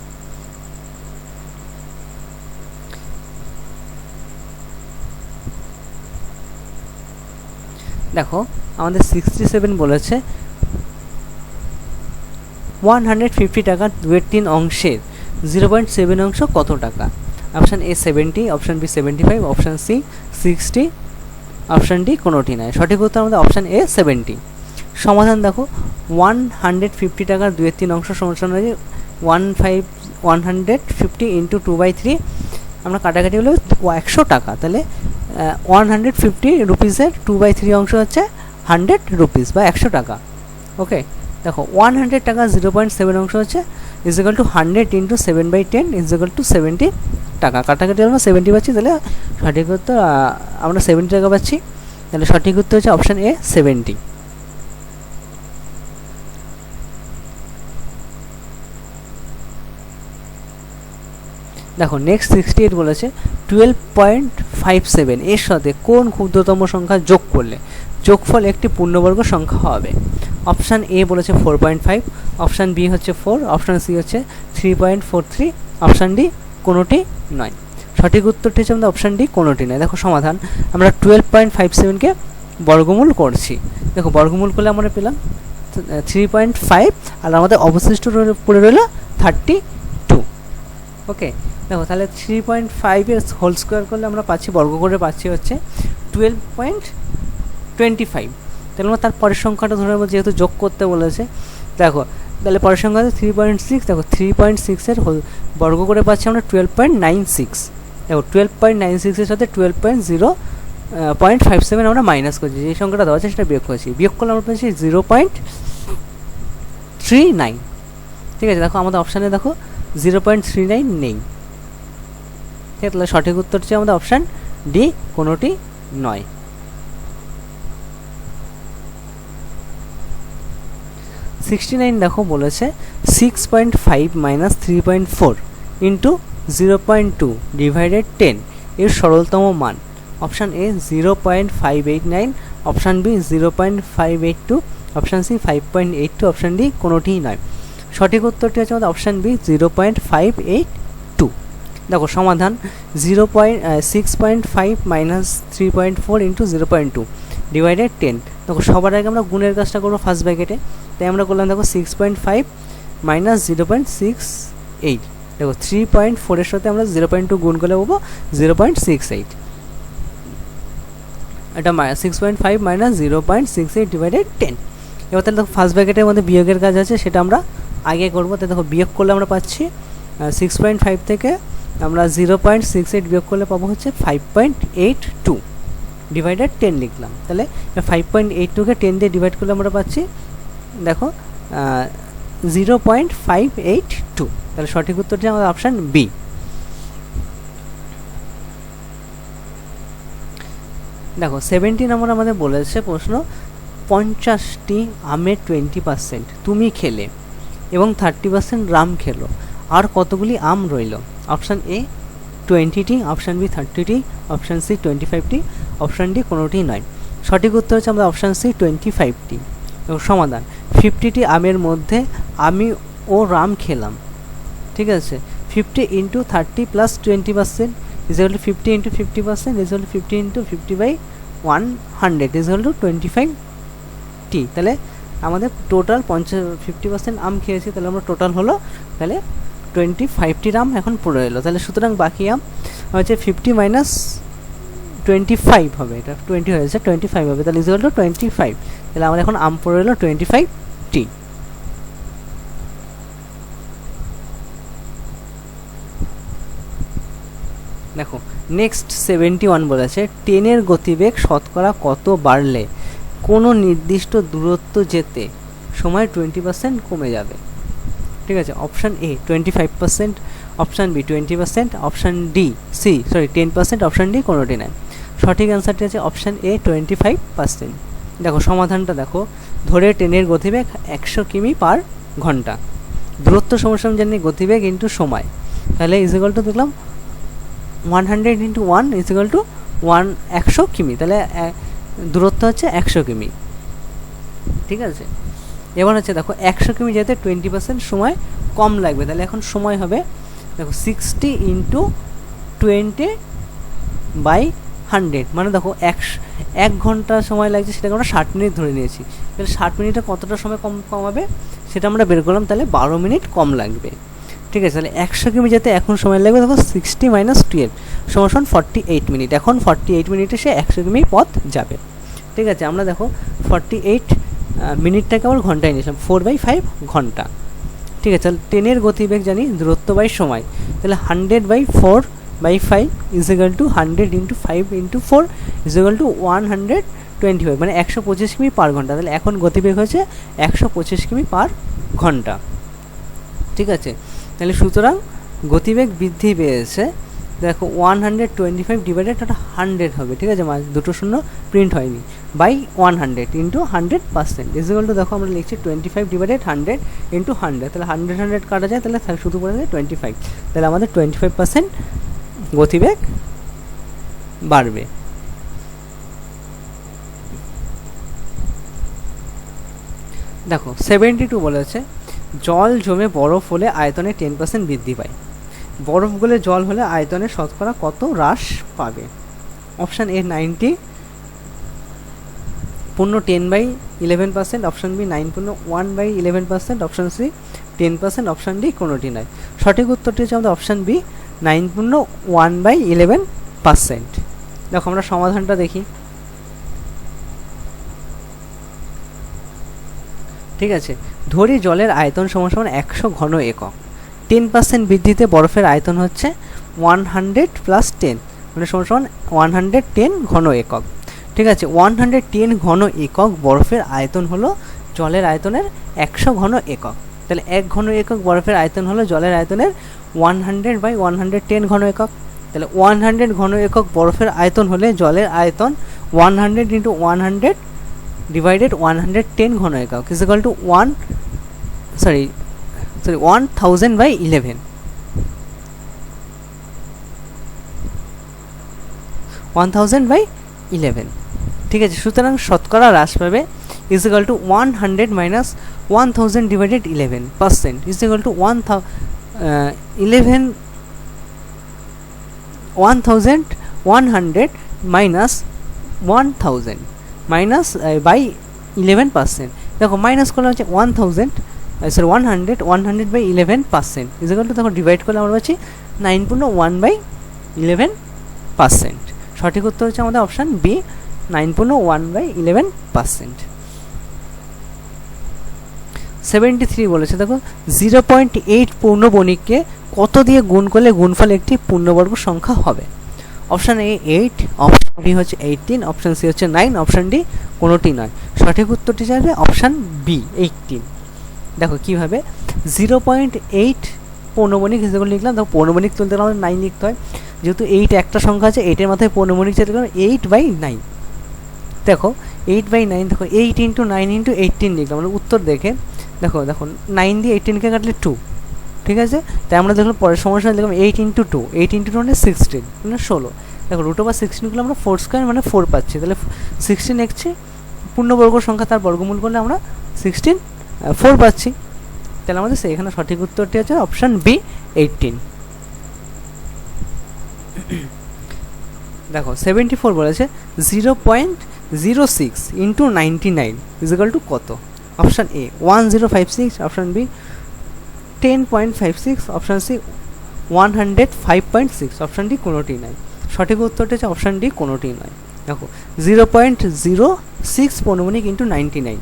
দেখো আমাদের 67 বলেছে 150 টাকার 2/3 অংশের 0.7 অংশ কত টাকা। Option A 70, option B 75, option C 60, option D কোনোটি নয়। সঠিক উত্তর আমাদের অপশান এ 70। সমাধান দেখো 150 টাকার 2/3 অংশ সমান 150 × 2/3, আমরা কাটাকাটি হলো 100 টাকা, তাহলে 150 রুপিসের 2/3 অংশ হচ্ছে 100 রুপিস বা 100 টাকা। ওকে, দেখো 100 টাকা 0.7 অংশ হচ্ছে = 100 × 7/10 = 70 টাকা। কাটাকাটি আমরা 70 পাচ্ছি, তাহলে সঠিক উত্তর আমরা 70 টাকা পাচ্ছি, তাহলে সঠিক উত্তর হচ্ছে অপশান এ 70। দেখো নেক্সট 68 বলেছে 12.57 এর সাথে কোন ক্ষুদ্রতম সংখ্যা যোগ করলে যোগফল একটি পূর্ণবর্গ সংখ্যা হবে। অপশান এ বলেছে 4.5, অপশান বি হচ্ছে 4, অপশান সি হচ্ছে 3.43, অপশান ডি কোনোটি নয়। সঠিক উত্তরটি হচ্ছে আমাদের অপশান ডি কোনোটি নয়। দেখো সমাধান, আমরা 12.57কে বর্গমূল করছি, দেখো বর্গমূল করলে আমরা পেলাম 3.5, আর আমাদের অবশিষ্ট পড়ে রইল 32। ওকে, দেখো তাহলে 3.5 হোল স্কোয়ার করলে আমরা পাচ্ছি, বর্গ করে পাচ্ছি হচ্ছে 12.25। তাহলে আমরা তার পরের সংখ্যাটা ধরে নেবো, যেহেতু যোগ করতে বলেছে। দেখো তাহলে পরের সংখ্যা হচ্ছে 3.6, দেখো 3.6 বর্গ করে পাচ্ছি আমরা 12.96। দেখো 12.96 সাথে 12.0.57 আমরা মাইনাস করছি, যে সংখ্যাটা দেওয়া আছে সেটা বিয়োগ করছি, বিয়োগ করলে আমরা পাচ্ছি 0.39। ঠিক আছে, দেখো আমাদের অপশানে দেখো 0.39 নেই। ঠিক আছে, তাহলে সঠিক উত্তর হচ্ছে আমাদের অপশান ডি কোনোটি নয়। 69 দেখো বলেছে 6.5 - 3.4 × 0.2 / 10 এর সরলতম মান। Option A 0.589, option B 0.582, option C 5.82, option D কোনোটিই নয়। সঠিক উত্তরটি হচ্ছে আমাদের অপশান বি 0.582। দেখো সমাধান 6.5 মাইনাস 3.4 ইন্টু 0.2 ডিভাইডেড 10। দেখো সবার আগে আমরা গুণের কাজটা করবো ফার্স্ট ব্র্যাকেটে, তাই আমরা করলাম দেখো 6.5 মাইনাস 0.68। দেখো 3.4 এর সাথে আমরা 0.2 গুণ করলে পাবো 0.68। এটা 6.5 মাইনাস 0.68 ডিভাইডেড 10। এবার তাহলে দেখো ফার্স্ট ব্র্যাকেটের মধ্যে বিয়োগের কাজ আছে, সেটা আমরা আগে করবো। তাই দেখো বিয়োগ করলে আমরা পাচ্ছি 6.5 থেকে আমরা 0.68 বিয়োগ করলে পাবো হচ্ছে 5.82 ডিভাইডেড 10 লিখলাম। তাহলে 5.82কে 10 দিয়ে ডিভাইড করলে আমরা পাচ্ছি দেখো 0.582। তাহলে সঠিক উত্তরটি আমাদের অপশান বি। দেখো 70 নম্বর আমাদের বলেছে প্রশ্ন, 50টি আমের 20% তুমি খেলে এবং 30% রাম খেলো, আর কতগুলি আম রইল? অপশান এ 20টি, অপশান বি 30টি, অপশান সি 25টি, অপশান ডি কোনোটি নয়। সঠিক উত্তর হচ্ছে আমরা অপশান সি 25টি। এবং সমাধান 50টি আমের মধ্যে আমি ও রাম খেলাম, ঠিক আছে। 50 into 30 plus 20% is equal to 50 into 50% is equal to 50 into 50/100 is equal to 25টি। তাহলে আমাদের টোটাল 50% আম খেয়েছি, তাহলে আমরা টোটাল হলো তাহলে 25টি আম এখন পড়ে এলো। তাহলে সুতরাং বাকি আম হচ্ছে 50 মাইনাস 25 হবে, এটা 20 হয়েছে, 25 হবে, তাহলে ইজ ইকুয়াল টু 25। তাহলে আমরা এখন আম পড়ে এলো 25টি। দেখো নেক্সট 71 বলেছে, ট্রেনের গতিবেগ শতকরা কত বাড়লে কোনো নির্দিষ্ট দূরত্ব যেতে সময় 20% কমে যাবে? ঠিক আছে, option A 25%, option B 20%, option D 10%, option D কোনোটি নয়। সঠিক অ্যান্সারটি আছে অপশান এ 25%। দেখো সমাধানটা দেখো, ধরে ট্রেনের গতিবেগ 100 কিমি পার ঘন্টা, দূরত্ব সমস্যা জানি গতিবেগ ইন্টু সময়, তাহলে ইজ ইকুয়াল টু দেখলাম 100 ইন্টু 1 ইজ ইকুয়াল টু 100 কিমি, তাহলে দূরত্ব হচ্ছে 100 কিমি। ঠিক আছে, এবার হচ্ছে দেখো 100 কিমি যেতে 20% সময় কম লাগবে, তাহলে এখন সময় হবে দেখো 60 ইন্টু 20/100, মানে দেখো 1 ঘন্টা সময় লাগছে, সেটাকে আমরা 60 মিনিট ধরে নিয়েছি। তাহলে 60 মিনিটে কতটা সময় কমাবে সেটা আমরা বের করলাম, তাহলে 12 মিনিট কম লাগবে। ঠিক আছে, তাহলে 100 কিমি যেতে এখন সময় লাগবে দেখো 60 মাইনাস 12 সমান 48 মিনিট। এখন 48 মিনিটে সে 100 কিমি পথ যাবে। ঠিক আছে, আমরা দেখো 48 মিনিটটাকে আবার ঘন্টায় নিয়েছিলাম, 4/5 ঘন্টা। ঠিক আছে, তাহলে ট্রেনের গতিবেগ জানি দূরত্ব বাই সময়, তাহলে 100/4/5 is equal two 100 into 5 into 4 is equal two 125, মানে 125 কিমি পার ঘন্টা। তাহলে এখন গতিবেগ হচ্ছে 125 কিমি পার ঘন্টা। ঠিক আছে, তাহলে সুতরাং গতিবেগ বৃদ্ধি পেয়েছে দেখো 125 ডিভাইডেড 100 হবে। ঠিক আছে, দুটো শূন্য প্রিন্ট হয়নি, by 100 into 100% is equal to দেখো আমরা লিখছি 25 ডিভাইডেড 100 ইন্টু 100, তাহলে 100 কাটা যায়, তাহলে শুধু পড়ে যায় 25। তাহলে আমাদের 25% গতিবেগ বাড়বে। দেখো 72 বলেছে, জল জমে বরফ হলে আয়তনে 10% বৃদ্ধি পায়, বরফ গলে জল হলে আয়তনে শতকরা কত হ্রাস পাবে? Option A 90, 10/11%, option B 9.1/11%, option C 10%, option D কোনোটি নয়। সঠিক উত্তরটি হচ্ছে আমাদের অপশান বি 9.1/11%। দেখো আমরা সমাধানটা দেখি। ঠিক আছে, ধরি জলের আয়তন সমান 100 ঘন একক, 10% বৃদ্ধিতে বরফের আয়তন হচ্ছে 100 প্লাস 10, মানে সমান 110 ঘন একক। ঠিক আছে, 110 ঘন একক বরফের আয়তন হলো জলের আয়তনের 100 ঘন একক। তাহলে 1 ঘন একক বরফের আয়তন হলো জলের আয়তনের 100/110 ঘন একক। তাহলে 100 ঘন একক বরফের আয়তন হলে জলের আয়তন 100 ইন্টু 100 ডিভাইডেড 110 ঘন একক ইজ ইকুয়াল টু 1000/11, 1000/11। ঠিক আছে, সুতরাং শতকরা হ্রাস পাবে is equal to 100 minus 1000 divided 11% is equal to 1100 minus 1000 minus by 11%। দেখো মাইনাস করলে হচ্ছে 1000 sorry 100 by 11% is equal to, দেখো ডিভাইড করলে আমরা পাচ্ছি 9.1/11%। সঠিক উত্তর হচ্ছে আমাদের অপশান বি, 9.1/11%। 73 বলেছে, দেখো 0.8 পূর্ণবণিককে কত দিয়ে গুণ করলে গুণফল একটি পূর্ণবর্গ সংখ্যা হবে? অপশান এ 8, অপশান বি হচ্ছে 18, অপশান সি হচ্ছে 9, অপশান ডি কোনোটি নয়। সঠিক উত্তরটি যাবে অপশান বি 18। দেখো কীভাবে 0.8 পৌনমণিক হিসেবে লিখলাম। দেখো পৌনমণিক তুলতে গেলে আমাদের 9 লিখতে হয়, যেহেতু 8 একটা সংখ্যা আছে, 8-এর মাথায় পৌনমণিক চেয়ে লিখলাম 8/9। দেখো 8/9, দেখো 8 × 9 × 18 লিখলাম। আমরা উত্তর দেখে দেখো 9 দিয়ে 18কে কাটলে 2, ঠিক আছে। তাই আমরা দেখলাম পরের সমস্যা লিখলাম 8 × 2, 8 × 2 মানে 16 মানে 16। দেখো √16 গুলো আমরা 4 স্কোয়ার মানে 4 পাচ্ছি, তাহলে 16 এসছে পূর্ণবর্গ সংখ্যা, তার বর্গমূল করলে আমরা 4 পাচ্ছি। তাহলে আমাদের এখানে সঠিক উত্তরটি হচ্ছে অপশান বি 18। দেখো 74 বলেছে 0.06 × 99 ইজ ইকুয়াল টু কত? Option A 1056, option B 10.56, option C 105.6, option D কোনোটি নয়। সঠিক উত্তরটা হচ্ছে অপশান ডি কোনোটি নয়। দেখো 0.06 পৌনমণিক × 99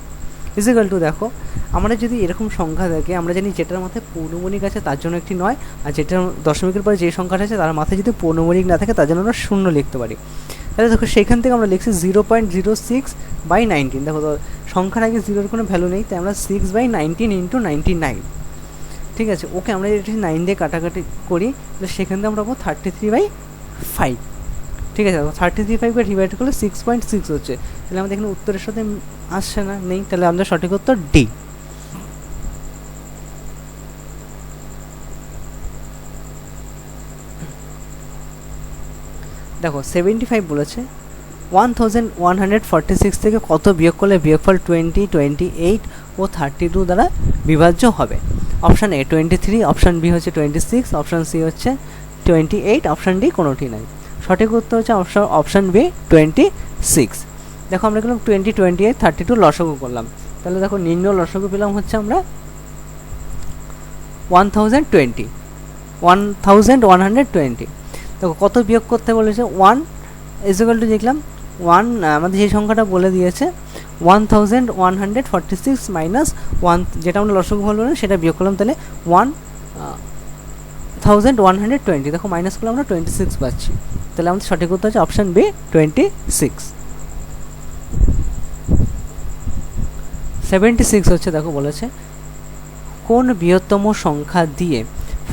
ইজ ইকুয়াল টু, দেখো আমরা যদি এরকম সংখ্যা থাকে, আমরা জানি যেটার মাথায় পৌনমণিক আছে তার জন্য একটি নয়, আর যেটা দশমিকের পরে যে সংখ্যাটা আছে তার মাথায় যদি পৌনমণিক না থাকে তার জন্য আমরা 0 লিখতে পারি। তাহলে দেখো সেইখান থেকে আমরা লিখছি 0.06/19। দেখো সংখ্যার আগে 0-এর কোনো ভ্যালু নেই, তাই আমরা 6/19 × 99, ঠিক আছে। ওকে আমরা যদি 9 দিয়ে কাটাকাটি করি তাহলে সেখান থেকে আমরা পাবো 33/5, ঠিক আছে। 33/5 ডিভাইড করলে 6.6 হচ্ছে, তাহলে আমাদের এখানে উত্তরের সাথে আসছে না, নেই, তাহলে আমাদের সঠিক উত্তর ডি। দেখো 75 বলেছে 1146 থেকে কত বিয়োগ করলে বিয়োগফল 20, 28 ও 32 দ্বারা বিভাজ্য হবে? অপশান এ 23, অপশান বি হচ্ছে 26, অপশান সি হচ্ছে 28, অপশান ডি কোনোটি নয়। সঠিক উত্তর হচ্ছে অপশান বি 26। দেখো আমরা করলাম 20, 28, 32 লসাগু করলাম, তাহলে দেখো নিম্ন লসাগু পেলাম হচ্ছে আমরা 1120। দেখো কত বিয়োগ করতে বলেছে, 1 ইজ ইকুয়াল টু লিখলাম 1, আমাদের যে সংখ্যাটা বলে দিয়েছে 1146 মাইনাস 1, যেটা আমরা লসাগু বলবো সেটা বিয়োগ করলাম, তাহলে 1120। দেখো মাইনাস করলে আমরা 26 পাচ্ছি, তাহলে আমাদের সঠিক উত্তর হচ্ছে অপশান বি 26। 76 হচ্ছে, দেখো বলেছে কোন বৃহত্তম সংখ্যা দিয়ে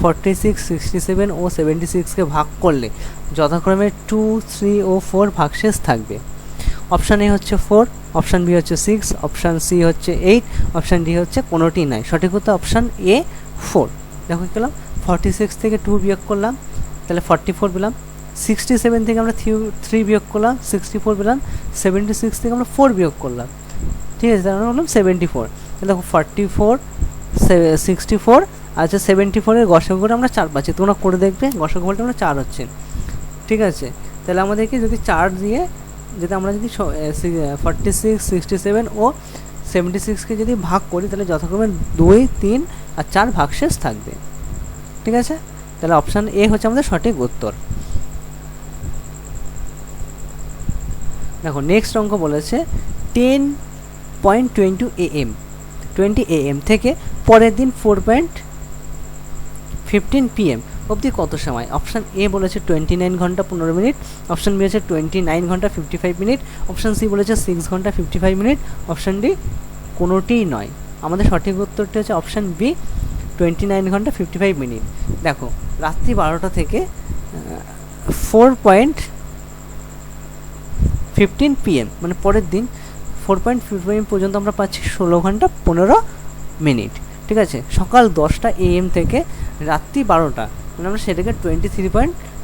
46, 67 ও 76কে ভাগ করলে যথাক্রমে 2, 3 ও 4 ভাগশেষ থাকবে? অপশান এ হচ্ছে 4, অপশান বি হচ্ছে 6, অপশান সি হচ্ছে 8, অপশান ডি হচ্ছে কোনোটি নয়। সঠিক উত্তর অপশান এ 4। দেখো কি পেলাম, 46 থেকে 2 বিয়োগ করলাম, তাহলে 44 পেলাম। 67 থেকে আমরা 3 বিয়োগ করলাম, 64 পেলাম। 76 থেকে আমরা 4 বিয়োগ করলাম, ঠিক আছে, তার মানে বললাম 74। দেখো 44, 64 আচ্ছা 74-এর গসাগু করে আমরা 4 পাচ্ছি, তোমরা করে দেখবে গসাগু ফলটা আমরা 4 হচ্ছে, ঠিক আছে। তাহলে আমাদেরকে যদি 4 দিয়ে যদি আমরা যদি 46, 67 ও 76কে যদি ভাগ করি তাহলে যথাক্রমে 2, 3 আর 4 ভাগশেষ থাকবে, ঠিক আছে। তাহলে অপশান এ হচ্ছে আমাদের সঠিক উত্তর। দেখো নেক্সট অঙ্ক বলেছে 10.20 AM থেকে পরের দিন 4.15 PM অবধি কত সময়? অপশান এ বলেছে 29 ঘন্টা 15 মিনিট, অপশান বি হচ্ছে 29 ঘন্টা 55 মিনিট, অপশান সি বলেছে 6 ঘন্টা 55 মিনিট, অপশান ডি কোনোটিই নয়। আমাদের সঠিক উত্তরটি হচ্ছে অপশান বি 29 ঘন্টা 55 মিনিট। দেখো রাত্রি 12টা থেকে 4.15 PM মানে পরের দিন 4.15 PM পর্যন্ত আমরা পাচ্ছি 16 ঘন্টা 15 মিনিট, ঠিক আছে। সকাল 10টা AM থেকে রাত্রি 12টা মানে আমরা সেটাকে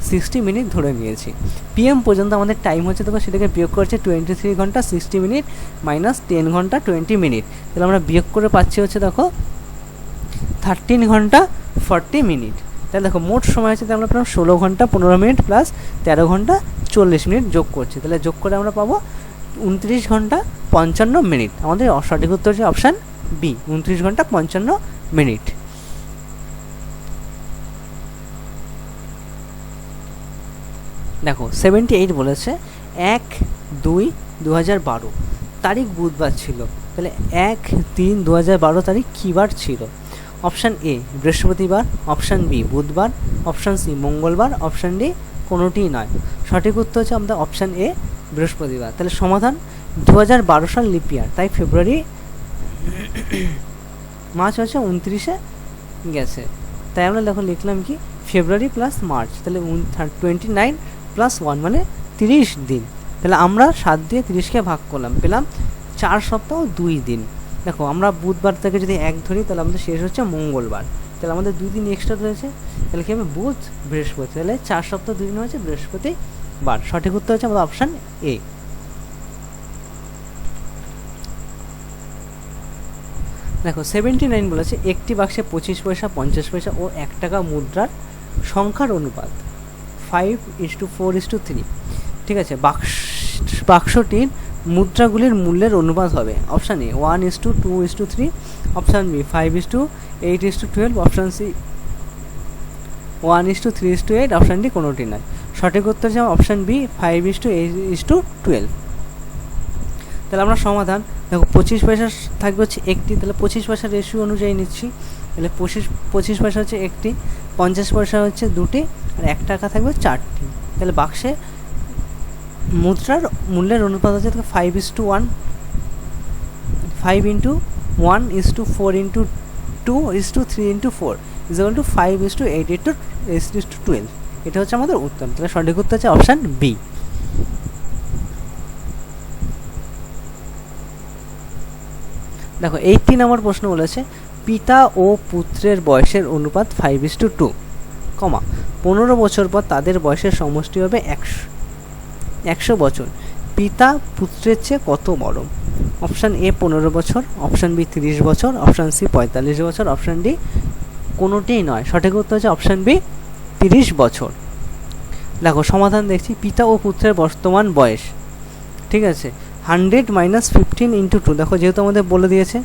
60 মিনিট ধরে নিয়েছি। পিএম পর্যন্ত আমাদের টাইম হচ্ছে, দেখো সেটাকে বিয়োগ করছে 23 ঘন্টা 60 মিনিট মাইনাস 10 ঘন্টা 20 মিনিট, তাহলে আমরা বিয়োগ করে পাচ্ছি হচ্ছে দেখো 13 ঘন্টা 40 মিনিট। তাহলে দেখো মোট সময় হচ্ছে আমরা পেলাম 16 ঘন্টা 15 মিনিট প্লাস 13 ঘন্টা 40 মিনিট যোগ করছি, তাহলে যোগ করে আমরা পাবো 29 ঘন্টা 55 মিনিট। আমাদের সঠিক উত্তর হচ্ছে অপশান বি, 29 ঘন্টা 55 মিনিট। দেখো 78 বলেছে 1/2/2012 তারিখ বুধবার ছিল, তাহলে 1/3/2012 তারিখ কী বার ছিল? অপশান এ বৃহস্পতিবার, অপশান বি বুধবার, অপশান সি মঙ্গলবার, অপশান ডি কোনোটিই নয়। সঠিক উত্তর হচ্ছে আমাদের অপশান এ বৃহস্পতিবার। তাহলে সমাধান 2012 সাল লিপ ইয়ার, তাই ফেব্রুয়ারি মার্চ হচ্ছে 29-এ গেছে, তাই আমরা দেখো লিখলাম কি ফেব্রুয়ারি প্লাস মার্চ, তাহলে 29 প্লাস 1 মানে 30 দিন। তাহলে আমরা 7 দিয়ে 30কে ভাগ করলাম, পেলাম 4 সপ্তাহ 2 দিন। দেখো আমরা বুধবার থেকে যদি 1 ধরি তাহলে আমাদের শেষ হচ্ছে মঙ্গলবার, তাহলে আমাদের 2 দিন এক্সট্রা রয়েছে, তাহলে কি হবে বুধ বৃহস্পতি, তাহলে 4 সপ্তাহ 2 দিন হচ্ছে বৃহস্পতিবার। সঠিক উত্তর হচ্ছে আমাদের অপশান এ। দেখো 79 বলেছে একটি বাক্সে 25 পয়সা 50 পয়সা ও 1 টাকা মুদ্রার সংখ্যার অনুপাত 5:4:3। ঠিক আছে, বাক্সটির মুদ্রাগুলির মূল্যের অনুপাত হবে option A 1:2:3, option B 5:8:12, option C 1:3:8, option D কোনোটি নয়। সঠিক উত্তর হচ্ছে অপশান বি 5:8:12। তাহলে আমরা সমাধান দেখো 25 পয়সা থাকবে হচ্ছে একটি, তাহলে 25 পয়সার রেশিও অনুযায়ী নিচ্ছি, তাহলে 25 পয়সা হচ্ছে একটি, 50 পয়সা হচ্ছে দুটি, আর 1 টাকা থাকবে 4টি। তাহলে বাক্সে মুদ্রার মূল্যের অনুপাত হচ্ছে 5:1, 5:1:4:2:3:4 5:8:12। এটা হচ্ছে আমাদের উত্তর, তাহলে সঠিক উত্তর হচ্ছে অপশান বি। দেখো 80 নম্বর প্রশ্ন বলেছে পিতা ও পুত্রের বয়সের অনুপাত 5:2, 15 বছর পর তাদের বয়সের সমষ্টি হবে 100 বছর। পিতা পুত্রের চেয়ে কত বড়? অপশান এ 15 বছর, অপশান বি 30 বছর, অপশান সি 45 বছর, অপশান ডি কোনোটিই নয়। সঠিক উত্তর হচ্ছে অপশান বি 30 বছর। দেখো সমাধান দেখছি, পিতা ও পুত্রের বর্তমান বয়স, ঠিক আছে 100 - 15 × 2, দেখো যেহেতু আমাদের বলে দিয়েছে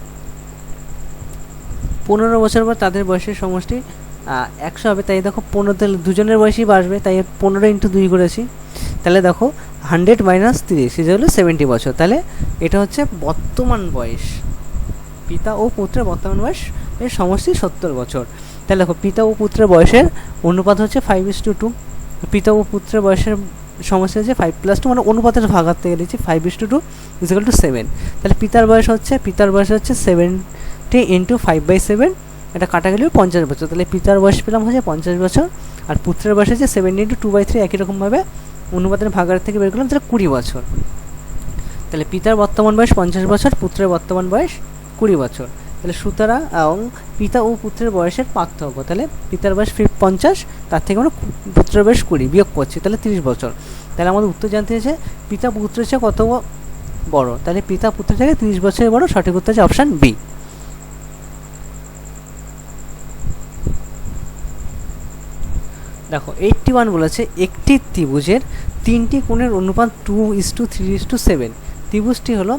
15 বছর পর তাদের বয়সের সমষ্টি 100 হবে, তাই দেখো 15 দুজনের বয়সই বাড়বে, তাই 15 × 2 করেছি। তাহলে দেখো 100 - 30 সেটা হলো 70 বছর, তাহলে এটা হচ্ছে বর্তমান বয়স, পিতা ও পুত্রের বর্তমান বয়স এর সমষ্টি 70 বছর। তাহলে দেখো পিতা ও পুত্রের বয়সের অনুপাত হচ্ছে 5:2, পিতা ও পুত্রের বয়সের সমস্যা হচ্ছে 5+2, মানে অনুপাতের ভাগার থেকে দিচ্ছি 5:2 = 7। তাহলে পিতার বয়স হচ্ছে 70 × 5/7, এটা কাটা গেলেও 50 বছর, তাহলে পিতার বয়স পেলাম হচ্ছে 50 বছর, আর পুত্রের বয়স হচ্ছে 70 × 2/3, একই রকমভাবে অনুপাতের ভাগার থেকে বের করলাম, তাহলে 20 বছর। তাহলে পিতার বর্তমান বয়স 50 বছর, পুত্রের বর্তমান বয়স 20 বছর। তাহলে সুতরাং পিতা ও পুত্রের বয়সের পার্থক্য, তাহলে পিতার বয়স 50, তার থেকে আমরা পুত্রের বয়স 20 বিয়োগ করছি, তাহলে 30 বছর। তাহলে আমাদের উত্তর জানতে হয়েছে পিতা পুত্রের চেয়ে কত বড়, তাহলে পিতা পুত্রের থেকে 30 বছরের বড়। সঠিক উত্তর হচ্ছে অপশান বি। দেখো 81 বলেছে একটি ত্রিভুজের 3টি কোণের অনুপাত 2:3:7। ত্রিভুজটি হলো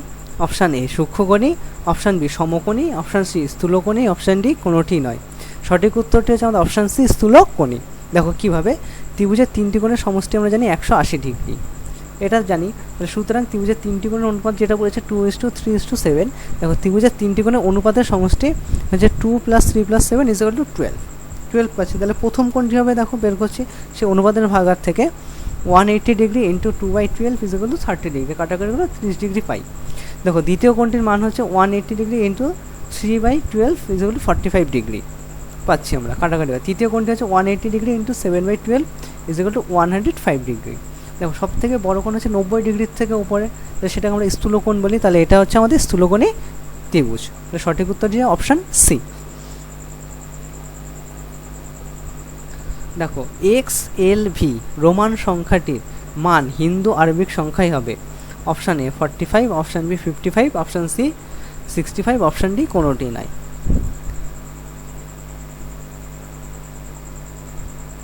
অপশান এ সূক্ষ্মকোণী, অপশান বি সমকোণী, অপশান সি স্থূলকোণী, অপশান ডি কোনোটি নয়। সঠিক উত্তরটি হচ্ছে আমাদের অপশান সি স্থূলকোণী। দেখো কীভাবে, ত্রিভুজের 3টি কোণের সমষ্টি আমরা জানি 180 ডিগ্রি, এটা জানি, তাহলে সুতরাং ত্রিভুজের 3টি কোণের অনুপাত যেটা বলেছে 2:3:7। দেখো ত্রিভুজের 3টি কোণের অনুপাতের সমষ্টি হচ্ছে 2 + 3 + 7 = 12 পাচ্ছি। তাহলে প্রথম কোণটি হবে, দেখো বের করছি সে অনুপাতের ভাগার থেকে 180 ডিগ্রি × 2/12 = 30 ডিগ্রি, কাটাকাটি করে 30 ডিগ্রি পাই। দেখো দ্বিতীয় কোণটির মান হচ্ছে 180 ডিগ্রি × 3/12 = 45 ডিগ্রি পাচ্ছি আমরা, কাটাকাটি। তৃতীয় কোণটি হচ্ছে 180 ডিগ্রি × 7/12 = 105 ডিগ্রি। দেখো সব থেকে বড় কোণ হচ্ছে 90 ডিগ্রির থেকে উপরে, তাহলে সেটাকে আমরা স্থূলকোণ বলি, তাহলে এটা হচ্ছে আমাদের স্থূলকোণী ত্রিভুজ। তাহলে সঠিক উত্তর দিয়ে অপশান সি। দেখো এক্স এল ভি রোমান সংখ্যাটির মান হিন্দু আরবিক সংখ্যাই হবে। Option A 45, option B 55, option C 65, option D কোনোটি নাই।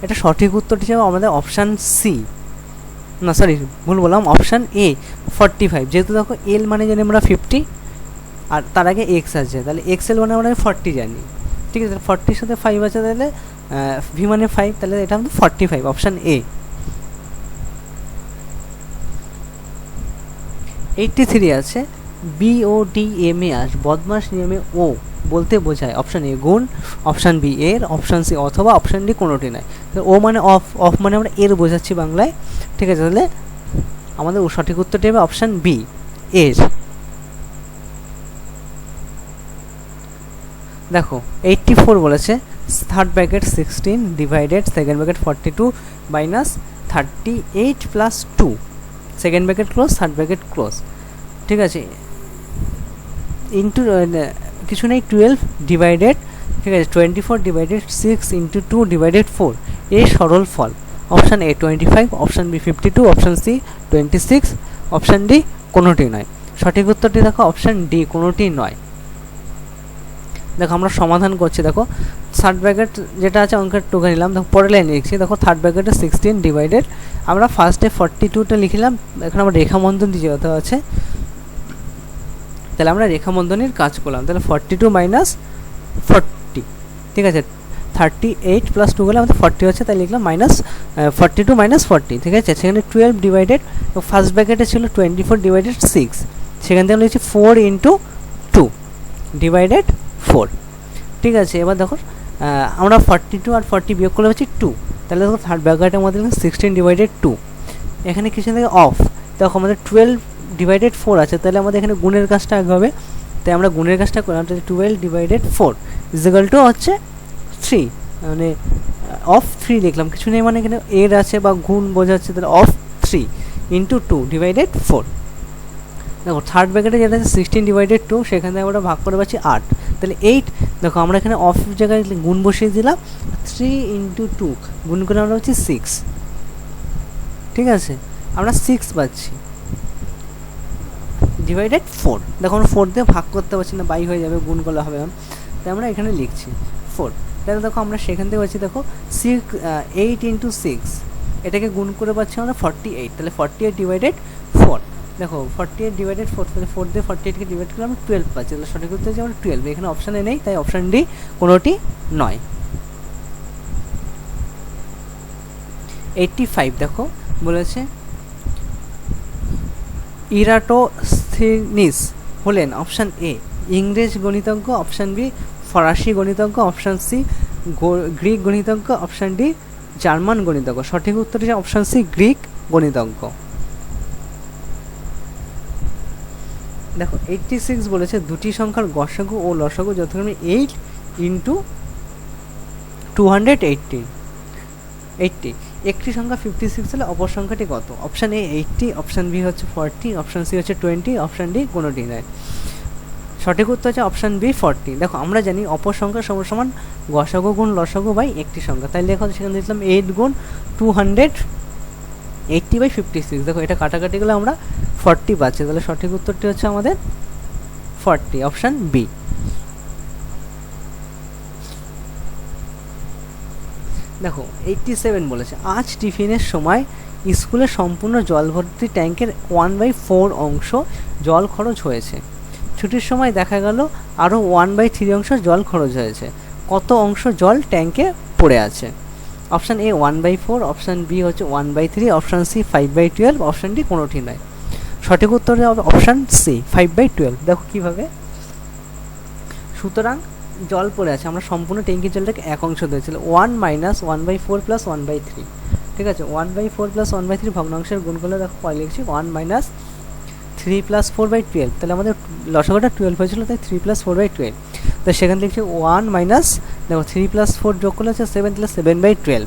এটা সঠিক উত্তরটি ছিল আমাদের অপশান সি, না সরি ভুল বললাম, অপশান এ 45। যেহেতু দেখো এল মানে জানি আমরা 50 আর তার আগে এক্স আছে, তাহলে এক্স এল মানে আমরা 40 জানি, ঠিক আছে। 40-র সাথে 5 আছে, তাহলে ভি মানে 5, তাহলে এটা আমাদের 45, অপশান এ। 83 আছে BODMAS বদমাস নিয়মে ও বলতে বোঝায়। অপশান এ গুণ, অপশান বি এর, অপশান সি অথবা, অপশান ডি কোনোটি নাই। ও মানে অফ, অফ মানে আমরা এর বোঝাচ্ছি বাংলায়, ঠিক আছে। তাহলে আমাদের সঠিক উত্তরটি হবে অপশান বি এর। দেখো 84 বলেছে third bracket 16 divided second bracket 42 minus 38 plus 2 second bracket close third bracket close, ঠিক আছে, ইন্টু কিছু নেই 12 ডিভাইডেড, ঠিক আছে, 24 ডিভাইডেড 6 ইন্টু 2 ডিভাইডেড 4 এর সরল ফল। Option A 25, option B 52, option C 26, option D কোনোটি নয়। সঠিক উত্তরটি দেখো অপশান ডি কোনোটি নয়। দেখো আমরা সমাধান করছি, দেখো থার্ড ব্র্যাকেট যেটা আছে অঙ্কের টুকে নিলাম, দেখো পরের লাইনে লিখছি, দেখো থার্ড ব্র্যাকেটে 16 ডিভাইডেড, আমরা ফার্স্টে 42টা লিখলাম, এখন আমরা রেখাবন্ধন দিয়ে যেতে আছে, তাহলে আমরা রেখাবন্ধনীর কাজ করলাম, তাহলে 42 মাইনাস 40, ঠিক আছে, 38 প্লাস 2 গেলে আমাদের 40 হচ্ছে, তাই লিখলাম মাইনাস 42 মাইনাস 40, ঠিক আছে। সেখানে 12 ডিভাইডেড, ফার্স্ট ব্র্যাকেটে ছিল 24 ডিভাইডেড 6, সেখান থেকে লিখছি 4 ইন্টু 2 ডিভাইডেড 4, ঠিক আছে। এবার দেখো আমরা 42 আর 40 বিয়োগ করলে হচ্ছে 2, তাহলে দেখো থার্ড ব্র্যাকেটের মধ্যে 16 ডিভাইডেড 2, এখানে কিছু থেকে অফ, দেখো আমাদের 12 ডিভাইডেড 4 আছে, তাহলে আমাদের এখানে গুণের কাজটা আগে হবে, তাই আমরা গুণের কাজটা করলাম, তাহলে 12 ডিভাইডেড 4 ইজিক্যাল টু হচ্ছে 3, মানে অফ 3 লিখলাম, কিছু নেই মানে এখানে এর আছে বা গুণ বোঝাচ্ছে, তাহলে অফ 3 ইন্টু 2 ডিভাইডেড 4। দেখো থার্ড ব্র্যাকেটে যেটা আছে 16 ডিভাইডেড 2, সেখান থেকে আমরা ভাগ করে পাচ্ছি 8, তাহলে 8, দেখো আমরা এখানে অফ জায়গায় গুণ বসিয়ে দিলাম, 3 ইন্টু 2 গুণ করে আমরা পাচ্ছি 6, ঠিক আছে, আমরা 6 পাচ্ছি ডিভাইডেড 4, দেখো আমরা 4 দিয়ে ভাগ করতে পারছি না, বাই হয়ে যাবে, গুণ করলে হবে, তাই আমরা এখানে লিখছি 4, তাহলে দেখো আমরা সেখান থেকে পাচ্ছি, দেখো 8 ইন্টু 6 এটাকে গুণ করে পাচ্ছি আমরা 48, তাহলে 48 ডিভাইডেড 4, দেখো 48 ডিভাইডেড 4, তাহলে 4 দিয়ে 48কে ডিভাইড করলে আমরা 12 পাচ্ছি, তাহলে সঠিক উত্তর হচ্ছে আমরা 12, এখানে অপশানে নেই, তাই অপশান ডি কোনোটি নয়। 85 দেখো বলেছে ইরাটোস্থিনিস হলেন অপশান এ ইংরেজ গণিতজ্ঞ, অপশান বি ফরাসি গণিতজ্ঞ, অপশান সি গ্রিক গণিতজ্ঞ, অপশান ডি জার্মান গণিতজ্ঞ। সঠিক উত্তর হচ্ছে অপশান সি গ্রিক গণিতজ্ঞ। দেখো 86 বলেছে দুটি সংখ্যার গসাগু ও লসাগু যথাক্রমে 8 ইন্টু 280, একটি সংখ্যা 56 হলে অপর সংখ্যাটি কত? অপশান এ 80, অপশান বি হচ্ছে 40, অপশান সি হচ্ছে 20, অপশান ডি কোনোটি নয়। সঠিক উত্তর হচ্ছে অপশান বি 40। দেখো আমরা জানি অপর সংখ্যা সমান গসাগু গুণ লসাগু বাই একটি সংখ্যা, তাই দেখো সেখানে দেখলাম 8 গুণ 280 বাই 56, দেখো এটা কাটাকাটি গেলে আমরা 40 পাচ্ছি, তাহলে সঠিক উত্তরটি হচ্ছে আমাদের 40, অপশান বি। দেখো 87 বলেছে আজ টিফিনের সময় স্কুলে সম্পূর্ণ জল ভর্তি ট্যাঙ্কের 1/4 অংশ জল খরচ হয়েছে, ছুটির সময় দেখা গেল আরও 1/3 অংশ জল খরচ হয়েছে, কত অংশ জল ট্যাঙ্কে পড়ে আছে? অপশান এ 1/4, অপশান বি হচ্ছে 1/3, অপশান সি 5/12, অপশান ডি কোনোটি নয়। সঠিক উত্তর হবে অপশান সি 5/12। দেখো কীভাবে, সুতরাং জল পড়ে আছে, আমরা সম্পূর্ণ ট্যাঙ্কির জলটাকে এক অংশ দিয়েছিল 1 মাইনাস 1/4 প্লাস 1/3, ঠিক আছে, 1/4 প্লাস 1/3 ভগ্নাংশের গুণ করলে দেখো পরে লিখছি 1 মাইনাস 3 প্লাস 4/12, তাহলে আমাদের লসাগুটা 12 হয়েছিল, তাই 3 প্লাস 4/12, তো সেখানে লিখছি 1 মাইনাস, দেখো 3 প্লাস 4 যোগ করলে হচ্ছে 7, তাহলে 7/12,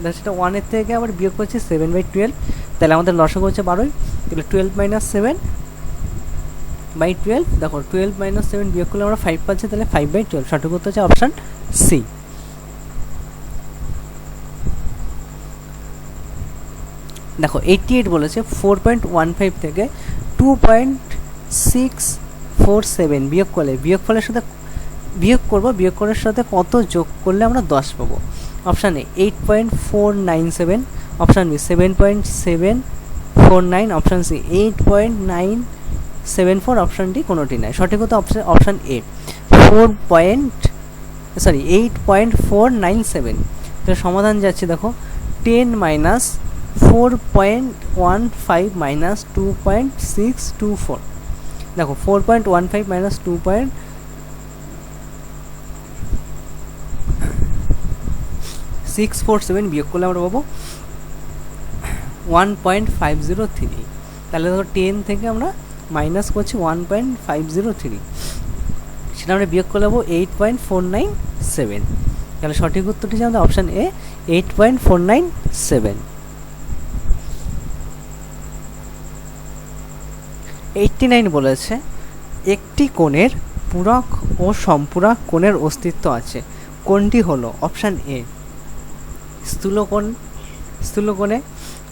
দেখো সেটা 1-এর থেকে আবার বিয়োগ করছি 7/12, তাহলে আমাদের লসাগু হচ্ছে 12, তাহলে 12 মাইনাস 7/12, দেখো 12 মাইনাস 7 বিয়োগ করলে আমরা 5 পাচ্ছি, তাহলে 5/12, সঠিক উত্তর হচ্ছে অপশান সি। দেখো 88 বলেছে 4.15 থেকে 2.647 বিয়োগফলের সাথে বিয়োগ করবো, বিয়োগফলের সাথে কত যোগ করলে আমরা 10 পাবো। Option A 8.497, option B 7.749, option C 8.974, option D কোনোটি নাই। সঠিক উত্তর অপশান এ 8.497। তো সমাধান যাচ্ছে, দেখো 10 মাইনাস 4.15 মাইনাস 2.624। দেখো 4.15 মাইনাস 2.647 বিয়োগ করলে আমরা পাবো 1.503। তাহলে দেখো 10 থেকে আমরা মাইনাস করছি 1.503, সেটা আমরা বিয়োগ করলে পাবো 8.497। তাহলে সঠিক উত্তরটি হচ্ছে আমাদের অপশান এ 8.497। 89 বলেছে একটি কোণের পূরক ও সম্পূরক কোণের অস্তিত্ব আছে, কোনটি হলো? অপশান এ স্থূলকোণে,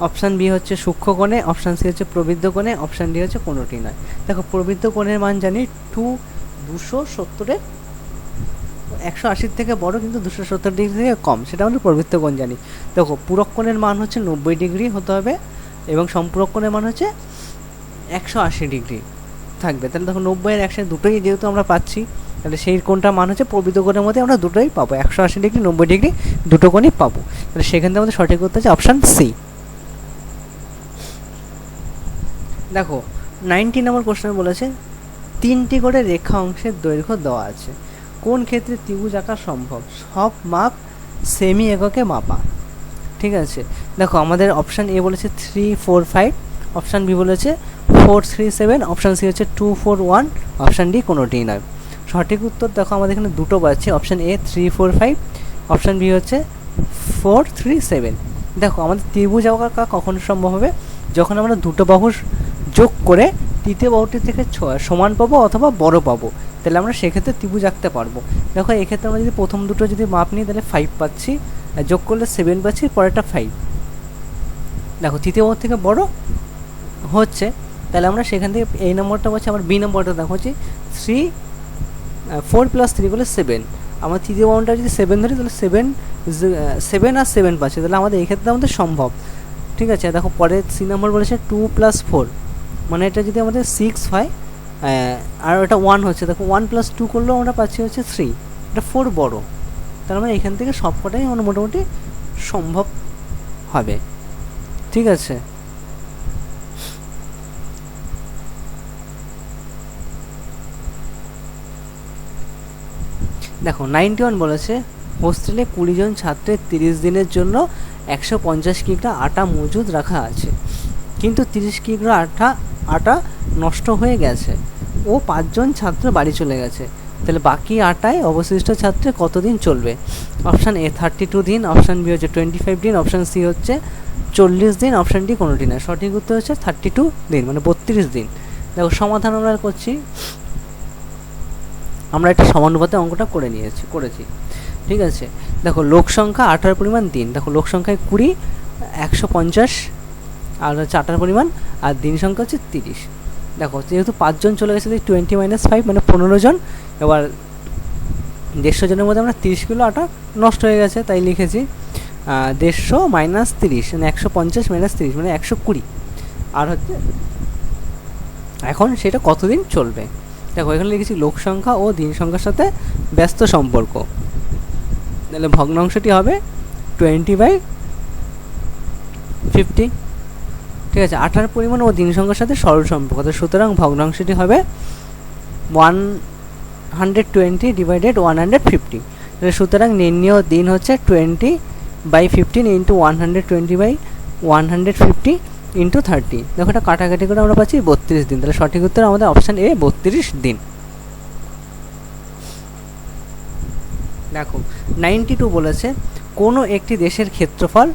অপশান বি হচ্ছে সূক্ষ্মকোণে, অপশান সি হচ্ছে প্রবৃদ্ধ কোণে, অপশান ডি হচ্ছে কোনোটি নয়। দেখো প্রবৃদ্ধ কোণের মান জানি 270-এর 180 থেকে বড়, কিন্তু 270 ডিগ্রি থেকে কম, সেটা আমরা প্রবৃদ্ধ কোণ জানি। দেখো পূরক কোণের মান হচ্ছে 90 ডিগ্রি হতে হবে এবং সম্পূরক কোণের মান হচ্ছে 180 ডিগ্রি থাকবে। তাহলে দেখো 90 আর 180 দুটোই যেহেতু আমরা পাচ্ছি, তাহলে সেই কোণটার মান হচ্ছে প্রবৃদ্ধ কোণের মধ্যে আমরা দুটোই পাবো, 180 ডিগ্রি 90 ডিগ্রি দুটো কোণই পাবো। তাহলে সেখান থেকে আমাদের সঠিক উত্তর হচ্ছে অপশান সি। দেখো 90 নম্বর কোশ্চেন বলেছে 3টি করে রেখা অংশের দৈর্ঘ্য দেওয়া আছে, কোন ক্ষেত্রে ত্রিভুজ আঁকা সম্ভব? সব মাপ সেমি এককে মাপা। ঠিক আছে, দেখো আমাদের অপশান এ বলেছে 345, অপশান বি বলেছে 437, অপশান সি হচ্ছে 241, অপশান ডি কোনোটিই নয়। সঠিক উত্তর দেখো আমাদের এখানে দুটো পাচ্ছি, অপশান এ 345, অপশান বি হচ্ছে 437। দেখো আমাদের ত্রিভুজ আঁকা কখন সম্ভব হবে? যখন আমরা দুটো বাহু যোগ করে তৃতীয় বাহুটি থেকে সমান পাবো অথবা বড় পাবো, তাহলে আমরা সেক্ষেত্রে ত্রিভুজ আঁকতে পারবো। দেখো এক্ষেত্রে আমরা যদি প্রথম দুটো যদি মাপ নিই তাহলে 5 পাচ্ছি, যোগ করলে 7 পাচ্ছি, পরেরটা 5। দেখো তৃতীয় বাহু থেকে বড় হচ্ছে, তাহলে আমরা সেখান থেকে এই নম্বরটা পাচ্ছি। আমার বি নম্বরটা দেখো হচ্ছে 4 + 3 করলে 7। আমার তৃতীয় বাহুটা যদি 7 ধরি তাহলে 7 আর 7 পাচ্ছি, তাহলে আমাদের এই ক্ষেত্রে আমাদের সম্ভব। ঠিক আছে, দেখো পরে সি নম্বর বলেছে 2 + 4, মানে এটা যদি আমাদের 6 হয় আর ওটা 1 হচ্ছে, দেখো 1 + 2 করলেও আমরা পাচ্ছি হচ্ছে 3, এটা 4 বড়, তার মানে এখান থেকে সবকটাই আমার মোটামুটি সম্ভব হবে। ঠিক আছে, দেখো 91 বলেছে হোস্টেলে 20 জন ছাত্রের 30 দিনের জন্য 150 কিগ্রা আটা মজুদ রাখা আছে, কিন্তু 30 কিগ্রা আটা নষ্ট হয়ে গেছে ও 5 জন ছাত্র বাড়ি চলে গেছে, তাহলে বাকি আটায় অবশিষ্ট ছাত্রে কতদিন চলবে? অপশান এ 32 দিন, অপশান বি হচ্ছে 25 দিন, অপশান সি হচ্ছে 40 দিন, অপশান ডি কোনোটি না। সঠিক উত্তর হচ্ছে 32 দিন, মানে 32 দিন। দেখো সমাধান আমরা করছি, আমরা একটা সমানুপাতে অঙ্কটা করেছি। ঠিক আছে, দেখো লোক সংখ্যা 8 পরিমাণ দিন, দেখো লোক সংখ্যায় 20, 150 আর হচ্ছে 8 পরিমাণ, আর দিন সংখ্যা হচ্ছে 30। দেখো যেহেতু 5 জন চলে গেছে 20 - 5 মানে 15 জন, এবার 150 জনের মধ্যে আমরা 30 কিলো আটা নষ্ট হয়ে গেছে, তাই লিখেছি 150 - 30 মানে 150 - 30 মানে 120। আর হচ্ছে এখন সেটা কতদিন চলবে? দেখো এখানে লিখেছি লোক সংখ্যা ও দিন সংখ্যার সাথে ব্যস্ত সম্পর্ক, তাহলে ভগ্নাংশটি হবে 20/50। ঠিক আছে, 8 পরিমাণ ও দিন সংখ্যার সাথে সরল সম্পর্ক, সুতরাং ভগ্নাংশটি হবে 120 / 150। সুতরাং নির্ণেয় দিন হচ্ছে 20/15 × 120/150 × 30। দেখো এটা কাটাকাটি করে আমরা পাচ্ছি 32 দিন, তাহলে সঠিক উত্তর আমাদের অপশান এ 32 দিন। দেখো 92 বলেছে কোনো একটি দেশের ক্ষেত্রফল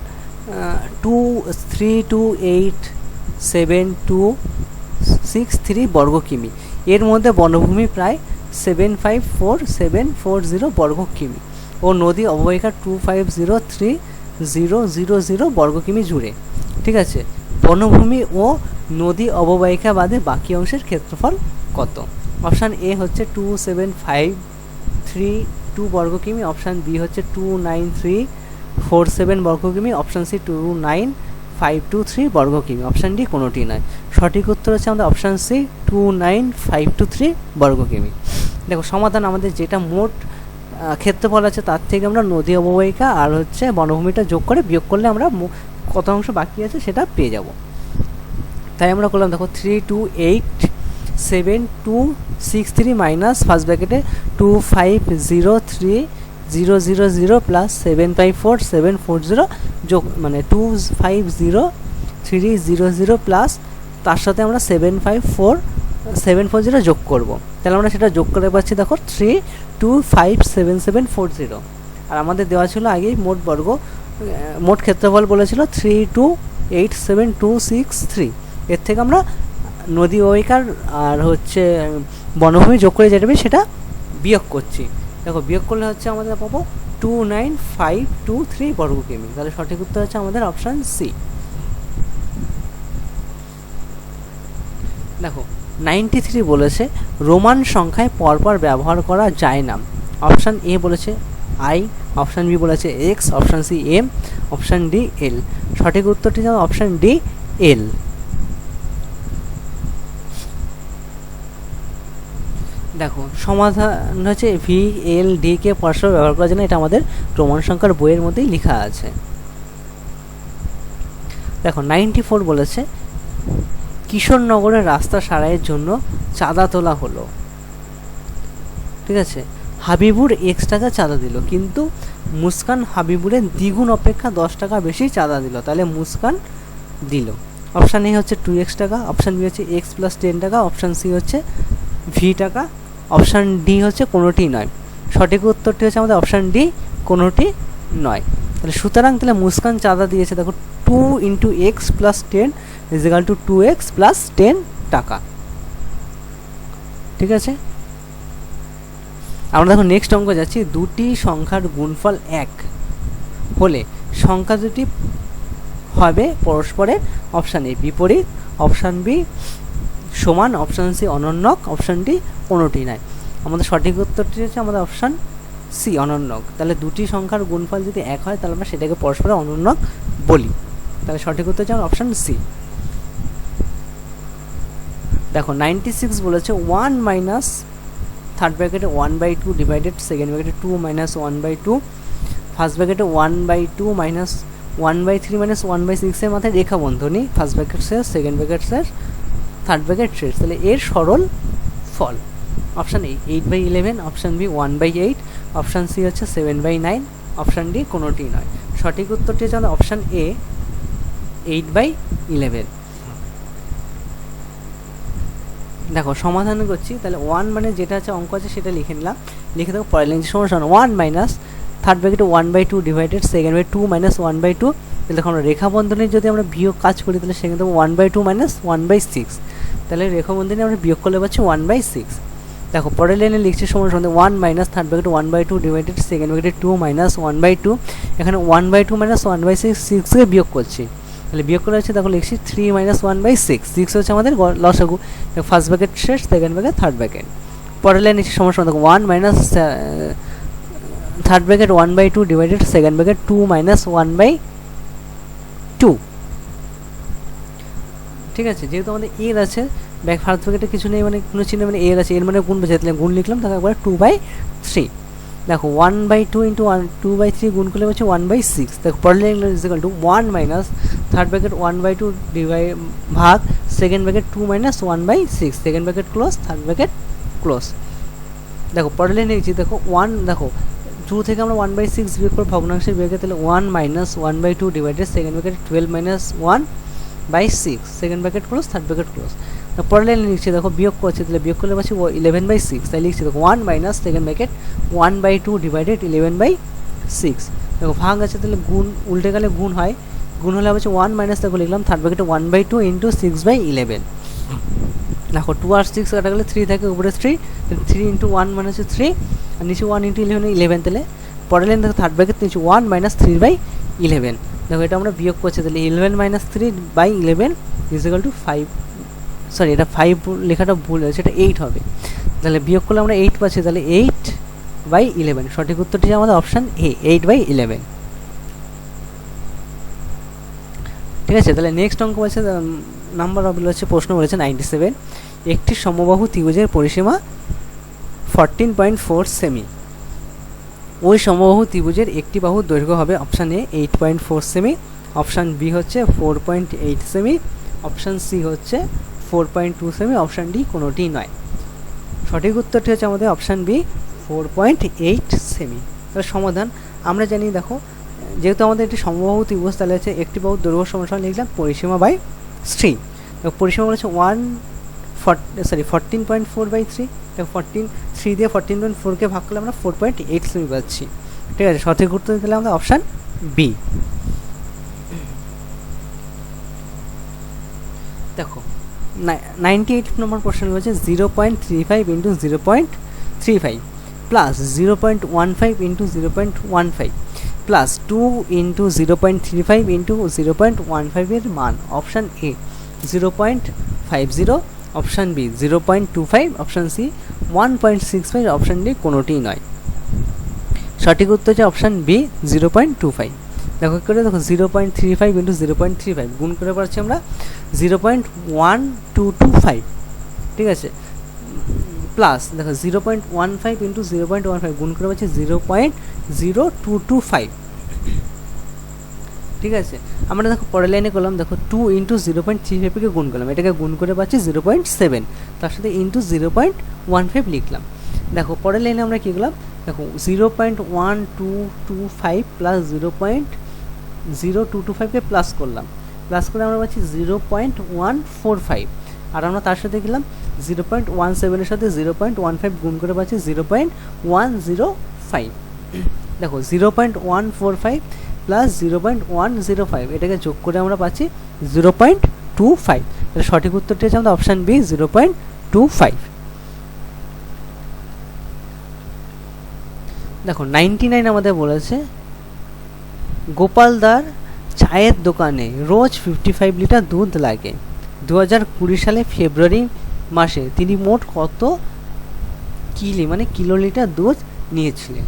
2328763 বর্গ কিমি, এর মধ্যে বনভূমি প্রায় 754,740 বর্গ কিমি ও নদী অববাহিকা 2503000 বর্গ কিমি জুড়ে। ঠিক আছে, বনভূমি ও নদী অববাহিকা বাদে বাকি অংশের ক্ষেত্রফল কত? অপশান এ হচ্ছে 2753 বর্গ কিমি, অপশান বি হচ্ছে 29347 বর্গ কিমি, অপশান সি 29523 বর্গ কিমি, অপশান ডি কোনোটি নয়। সঠিক উত্তর হচ্ছে আমাদের অপশান সি 29523 বর্গ কিমি। দেখো সমাধান আমাদের যেটা মোট ক্ষেত্রফল আছে তার থেকে আমরা নদী অববাহিকা আর হচ্ছে বনভূমিটা যোগ করে বিয়োগ করলে আমরা কত অংশ বাকি আছে সেটা পেয়ে যাব। তাই আমরা করলাম, দেখো 3287263 মাইনাস ফার্স্ট ব্র্যাকেটে 2503000 প্লাস 754740 যোগ মানে 2503000 প্লাস তার সাথে আমরা 740 যোগ করব। তাহলে আমরা সেটা যোগ করে পাচ্ছি, দেখো 32574740। আর আমাদের দেওয়া ছিল আগেই মোট ক্ষেত্রফল বলেছিল 3287263। এর থেকে আমরা নদী অববাহিকার আর হচ্ছে বনভূমি যোগ করে যেটা সেটা বিয়োগ করছি। দেখো বিয়োগ করলে হচ্ছে আমাদের পাবো 29523 বর্গ কিমি। তাহলে সঠিক উত্তর হচ্ছে আমাদের অপশান সি। দেখো 93 বলেছে রোমান সংখ্যায় পরপর ব্যবহার করা যায় না। অপশান এ বলেছে আই, অপশান বি বলেছে X, option C M, option D L. সঠিক উত্তরটি যেমন অপশান ডি এল। দেখো সমাধান হচ্ছে ভি এল ডি কে পরস্পর ব্যবহার করার জন্য, এটা আমাদের রোমান সংখ্যার বইয়ের মধ্যেই লেখা আছে। দেখো 94 বলেছে কিশোরনগরের রাস্তা সারাইয়ের জন্য চাঁদা তোলা হলো। ঠিক আছে, হাবিবুর X টাকা চাঁদা দিল, কিন্তু মুস্কান হাবিবুরের দ্বিগুণ অপেক্ষা 10 টাকা বেশি চাঁদা দিল, তাহলে মুস্কান দিল। অপশান এ হচ্ছে 2x টাকা, অপশান বি হচ্ছে x + 10 টাকা, অপশান সি হচ্ছে ভি টাকা, অপশান ডি হচ্ছে কোনোটি নয়। সঠিক উত্তরটি হচ্ছে আমাদের অপশান ডি কোনোটি নয়। তাহলে সুতরাং তাহলে মুস্কান চাঁদা দিয়েছে, দেখো 2 × x + 10 = 2x + 10 টাকা। ঠিক আছে, আমরা দেখো নেক্সট অঙ্ক যাচ্ছি। দুটি সংখ্যার গুণফল 1 হলে সংখ্যা দুটি হবে পরস্পরের অপশান এ বিপরীত, অপশান বি সমান, অপশান সি অনন্যক, অপশান ডি কোনোটি নয়। আমাদের সঠিক উত্তরটি হচ্ছে আমাদের অপশান সি অনন্যক। তাহলে দুটি সংখ্যার গুণফল যদি 1 হয় তাহলে আমরা সেটাকে পরস্পরের অনন্যক বলি। তাহলে সঠিক উত্তর হচ্ছে অপশান সি। দেখো 96 বলেছে 1 মাইনাস থার্ড ব্র্যাকেটে 1/2 ডিভাইডেড সেকেন্ড ব্র্যাকেটে 2 - 1/2 ফার্স্ট ব্র্যাকেটে 1/2 মাইনাস 1/3 মাইনাস 1/6 এর মাথায় রেখা বন্ধনী, ফার্স্ট ব্র্যাকেট শেষ, সেকেন্ড ব্র্যাকেট শেষ, থার্ড ব্র্যাকেট শেষ। তাহলে এর সরল ফল option A 8/11, option B 1/8, option C হচ্ছে 7/9, অপশান ডি কোনোটি নয়। সঠিক উত্তরটি হচ্ছে অপশান এ 8/11। দেখো সমাধান করছি, তাহলে 1 মানে যেটা আছে অঙ্ক আছে সেটা লিখে নিলাম, লিখে দেবো পরের লাইন সমান 1 মাইনাস থার্ড ব্র্যাকেটে 1/2 ডিভাইডেড সেকেন্ড বাই 2 - 1/2। তাহলে দেখো আমরা রেখা বন্ধনীর যদি আমরা বিয়োগ কাজ করি তাহলে সেখানে দেবো 1/2 মাইনাস 1/6। তাহলে রেখা বন্ধনী আমরা বিয়োগ করলে পাচ্ছি 1/6। দেখো পরের লাইনে লিখছি সমান 1 মাইনাস থার্ড ব্র্যাকেটে 1/2 ডিভাইডেড সেকেন্ড ব্র্যাকেটে 2 - 1/2। এখানে 1/2 মাইনাস 1/6 6কে বিয়োগ করছি, তাহলে বিয়োগ করে হচ্ছে দেখো লিখছি 3 - 1/6। 6 হচ্ছে আমাদের লসাগু। ফার্স্ট ব্র্যাকেট শেষ, সেকেন্ড ব্র্যাকেট, থার্ড ব্র্যাকেট। পরের লাইন নিচে সমস্যা দেখো 1 minus third bracket 1/2 divided second bracket 2 - 1/2। ঠিক আছে, যেহেতু আমাদের এর আছে ব্যাক ফার্স্ট ব্র্যাকেটে কিছু নেই মানে কোনো চিহ্ন মানে এর আছে, এর মানে গুণ বোঝাতে গুণ লিখলাম, তারপর একবার 2/3। দেখো 1/2 × 2/3 গুণ করলে হচ্ছে 1/6। দেখো পরের line is equal two 1 minus third bracket 1/2 ভাগ second bracket 2 - 1/6, second bracket close, third bracket close. দেখো পরের লাইনে লিখছি, দেখো 1 দেখো 2 থেকে আমরা 1/6 বিয়োগ করে ভগ্নাংশের বিয়োগে, তাহলে 1 minus 1/2 divided second bracket 12 - 1/6, second bracket close, third bracket close. পরের লাইনে লিখছি, দেখো বিয়োগ করছি, তাহলে বিয়োগ করলে পাচ্ছি 11/6। তাই লিখছি দেখো 1 মাইনাস সেকেন্ড ব্র্যাকেট 1/2 ডিভাইডেড 11/6। দেখো ভাগ আছে, তাহলে গুণ উল্টে গেলে গুণ হয়, গুণ হলে হচ্ছে 1 মাইনাস দেখো লিখলাম থার্ড ব্র্যাকেটে 1/2 × 6/11। দেখো 2 আর 6 কাটা গেলে 3 থাকে, উপরে 3, 3 × 1 মানে হচ্ছে 3, আর নিচে 1 × 11 11। তাহলে পরের লাইন দেখো থার্ড ব্র্যাকেট নিচে 1 মাইনাস 3/11। দেখো এটা আমরা বিয়োগ করছি, তাহলে 11 minus 3/11 is equal two 5, sorry এটা 5 লেখাটা ভুল হয়েছে, এটা 8 হবে। তাহলে বিয়োগ করলে আমরা 8 পাচ্ছি, তাহলে 8/11 সঠিক উত্তরটি আমাদের অপশান এ, 8/11। ঠিক আছে, তাহলে নেক্সট অঙ্ক বলছে নাম্বার অফ হচ্ছে, প্রশ্ন বলেছে 97, একটি সমবাহু ত্রিভুজের পরিসীমা 14.4 সেমি। ওই সমবাহু ত্রিভুজের একটি বাহুর দৈর্ঘ্য হবে অপশান এ 8.4 সেমি, অপশান বি হচ্ছে 4.8 সেমি, অপশান সি হচ্ছে 4.2 সেমি, অপশান ডি কোনোটি নয়। সঠিক উত্তরটি হচ্ছে আমাদের অপশান বি 4.8 সেমি। তাহলে সমাধান আমরা জানি, দেখো যেহেতু আমাদের একটি সমবাহু ত্রিভুজ, তাহলে হচ্ছে একটি বাহুর দৈর্ঘ্য সমান লিখলাম পরিসীমা বাই 3। পরিসীমা বলেছে 14.4/3, 3 দিয়ে 14.4কে ভাগ করলে আমরা 4.8 সেমি পাচ্ছি। ঠিক আছে, সঠিক উত্তর দিলে আমাদের অপশান বি। দেখো 98 নম্বর প্রশ্ন বলছে 0.35 into 0.35 plus 0.15 into 0.15 plus 2 into 0.35 into 0.15 এর মান option A 0.50, option B 0.25, option C 1.65, option D কোনোটিই নয়। সঠিক উত্তর হচ্ছে অপশান বি 0.25। দেখো করে দেখো 0.35 ইন্টু 0.35 গুণ করে পাচ্ছি আমরা 0.1225। ঠিক আছে, প্লাস দেখো 0.15 ইন্টু 0.15 গুণ করে পাচ্ছি 0.0225। ঠিক আছে, আমরা দেখো পরের লাইনে করলাম, দেখো 2 ইন্টু 0.35কে গুণ করলাম, এটাকে গুণ করে পাচ্ছি 0.7, তার সাথে ইন্টু 0.15 লিখলাম। দেখো পরের লাইনে আমরা কী করলাম, দেখো 0.1225 প্লাস 0.0225কে প্লাস করলাম, প্লাস করে আমরা পাচ্ছি 0.145, আর আমরা তার সাথে গেলাম 0.17 সাথে 0.15 গুণ করে পাচ্ছি 0.105। দেখো 0.145 প্লাস 0.105 এটাকে যোগ করে আমরা পাচ্ছি 0.25। তাহলে সঠিক উত্তরটি হচ্ছে আমাদের অপশান বি 0.25। দেখো 99 আমাদের বলেছে গোপালদার চায়ের দোকানে রোজ 55 লিটার দুধ লাগে। 2020 সালে ফেব্রুয়ারি মাসে তিনি মোট কত কিলোলিটার দুধ নিয়েছিলেন।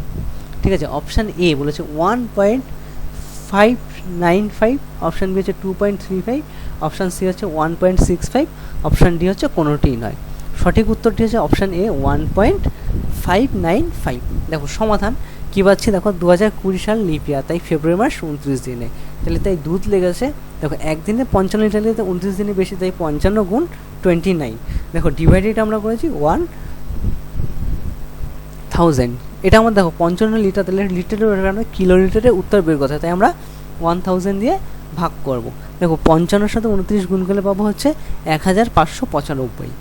ঠিক আছে, অপশান এ বলেছে 1.595, অপশান বি হচ্ছে 2.35, অপশান সি হচ্ছে 1.65, অপশান ডি হচ্ছে কোনোটিই নয়। সঠিক উত্তরটি হচ্ছে অপশান এ 1.595। দেখো সমাধান কী পাচ্ছি, দেখো 2020 সাল লিপ ইয়ার, তাই ফেব্রুয়ারি মাস 29 দিনে, তাহলে তাই দুধ লেগেছে। দেখো একদিনে 55 লিটার লিখতে 29 দিনে বেশি, তাই 55 গুণ 29। দেখো ডিভাইডেড আমরা করেছি 1000, এটা আমার দেখো 55 লিটার, তাহলে লিটারের আমরা কিলোলিটারে উত্তর বের করতে, তাই আমরা 1000 দিয়ে ভাগ করব। দেখো 55 সাথে 29 গুণ করলে পাবো হচ্ছে 1595।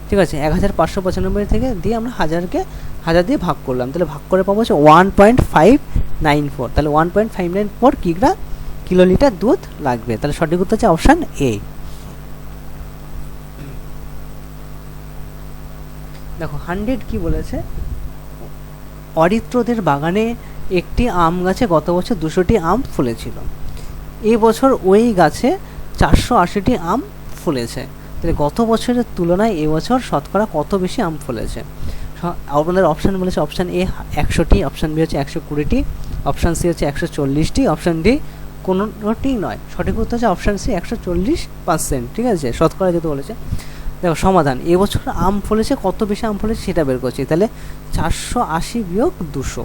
ঠিক আছে, 1595 থেকে দিয়ে আমরা 1000 দিয়ে ভাগ করলাম, তাহলে ভাগ করে পাবো হচ্ছে 1.594। তাহলে 1.594 কিলোলিটার দুধ লাগবে। তাহলে সঠিক উত্তর হচ্ছে অপশান এ। দেখো 100 কি বলেছে, অরিত্রদের বাগানে একটি আম গাছে গত বছর 200টি আম ফলেছিল, এই বছর ওই গাছে 480টি আম ফলেছে। তাহলে গত বছরের তুলনায় এবছর শতকরা কত বেশি আম ফলেছে। আপনাদের অপশান বলেছে অপশান এ 100টি, অপশান বি হচ্ছে 120টি, অপশান সি হচ্ছে 140টি, অপশান ডি কোনোটি নয়। সঠিক উত্তর হচ্ছে অপশান সি 140%। ঠিক আছে, শতকরা যেহেতু বলেছে। দেখো সমাধান, এবছর আম ফলেছে, কত বেশি আম ফলেছে সেটা বের করছি, তাহলে 480 বিয়োগ 200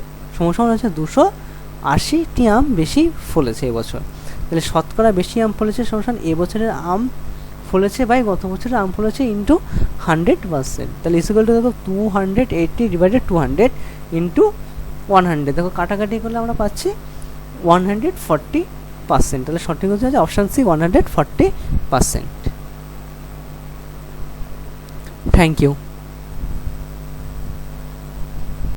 সমান হচ্ছে 280টি আম বেশি ফলেছে এবছর। তাহলে শতকরা বেশি আম ফলেছে সমান এবছরের আম ফলেছে বাই গত বছরের আম ফলেছে ইন্টু 100%। তাহলে ইকুয়াল টু দেখো 280 ডিভাইডেড 200 ইন্টু 100, দেখো কাটাকাটি করলে আমরা পাচ্ছি 140%। তাহলে সঠিক হচ্ছে অপশান সি 140%। Thank you.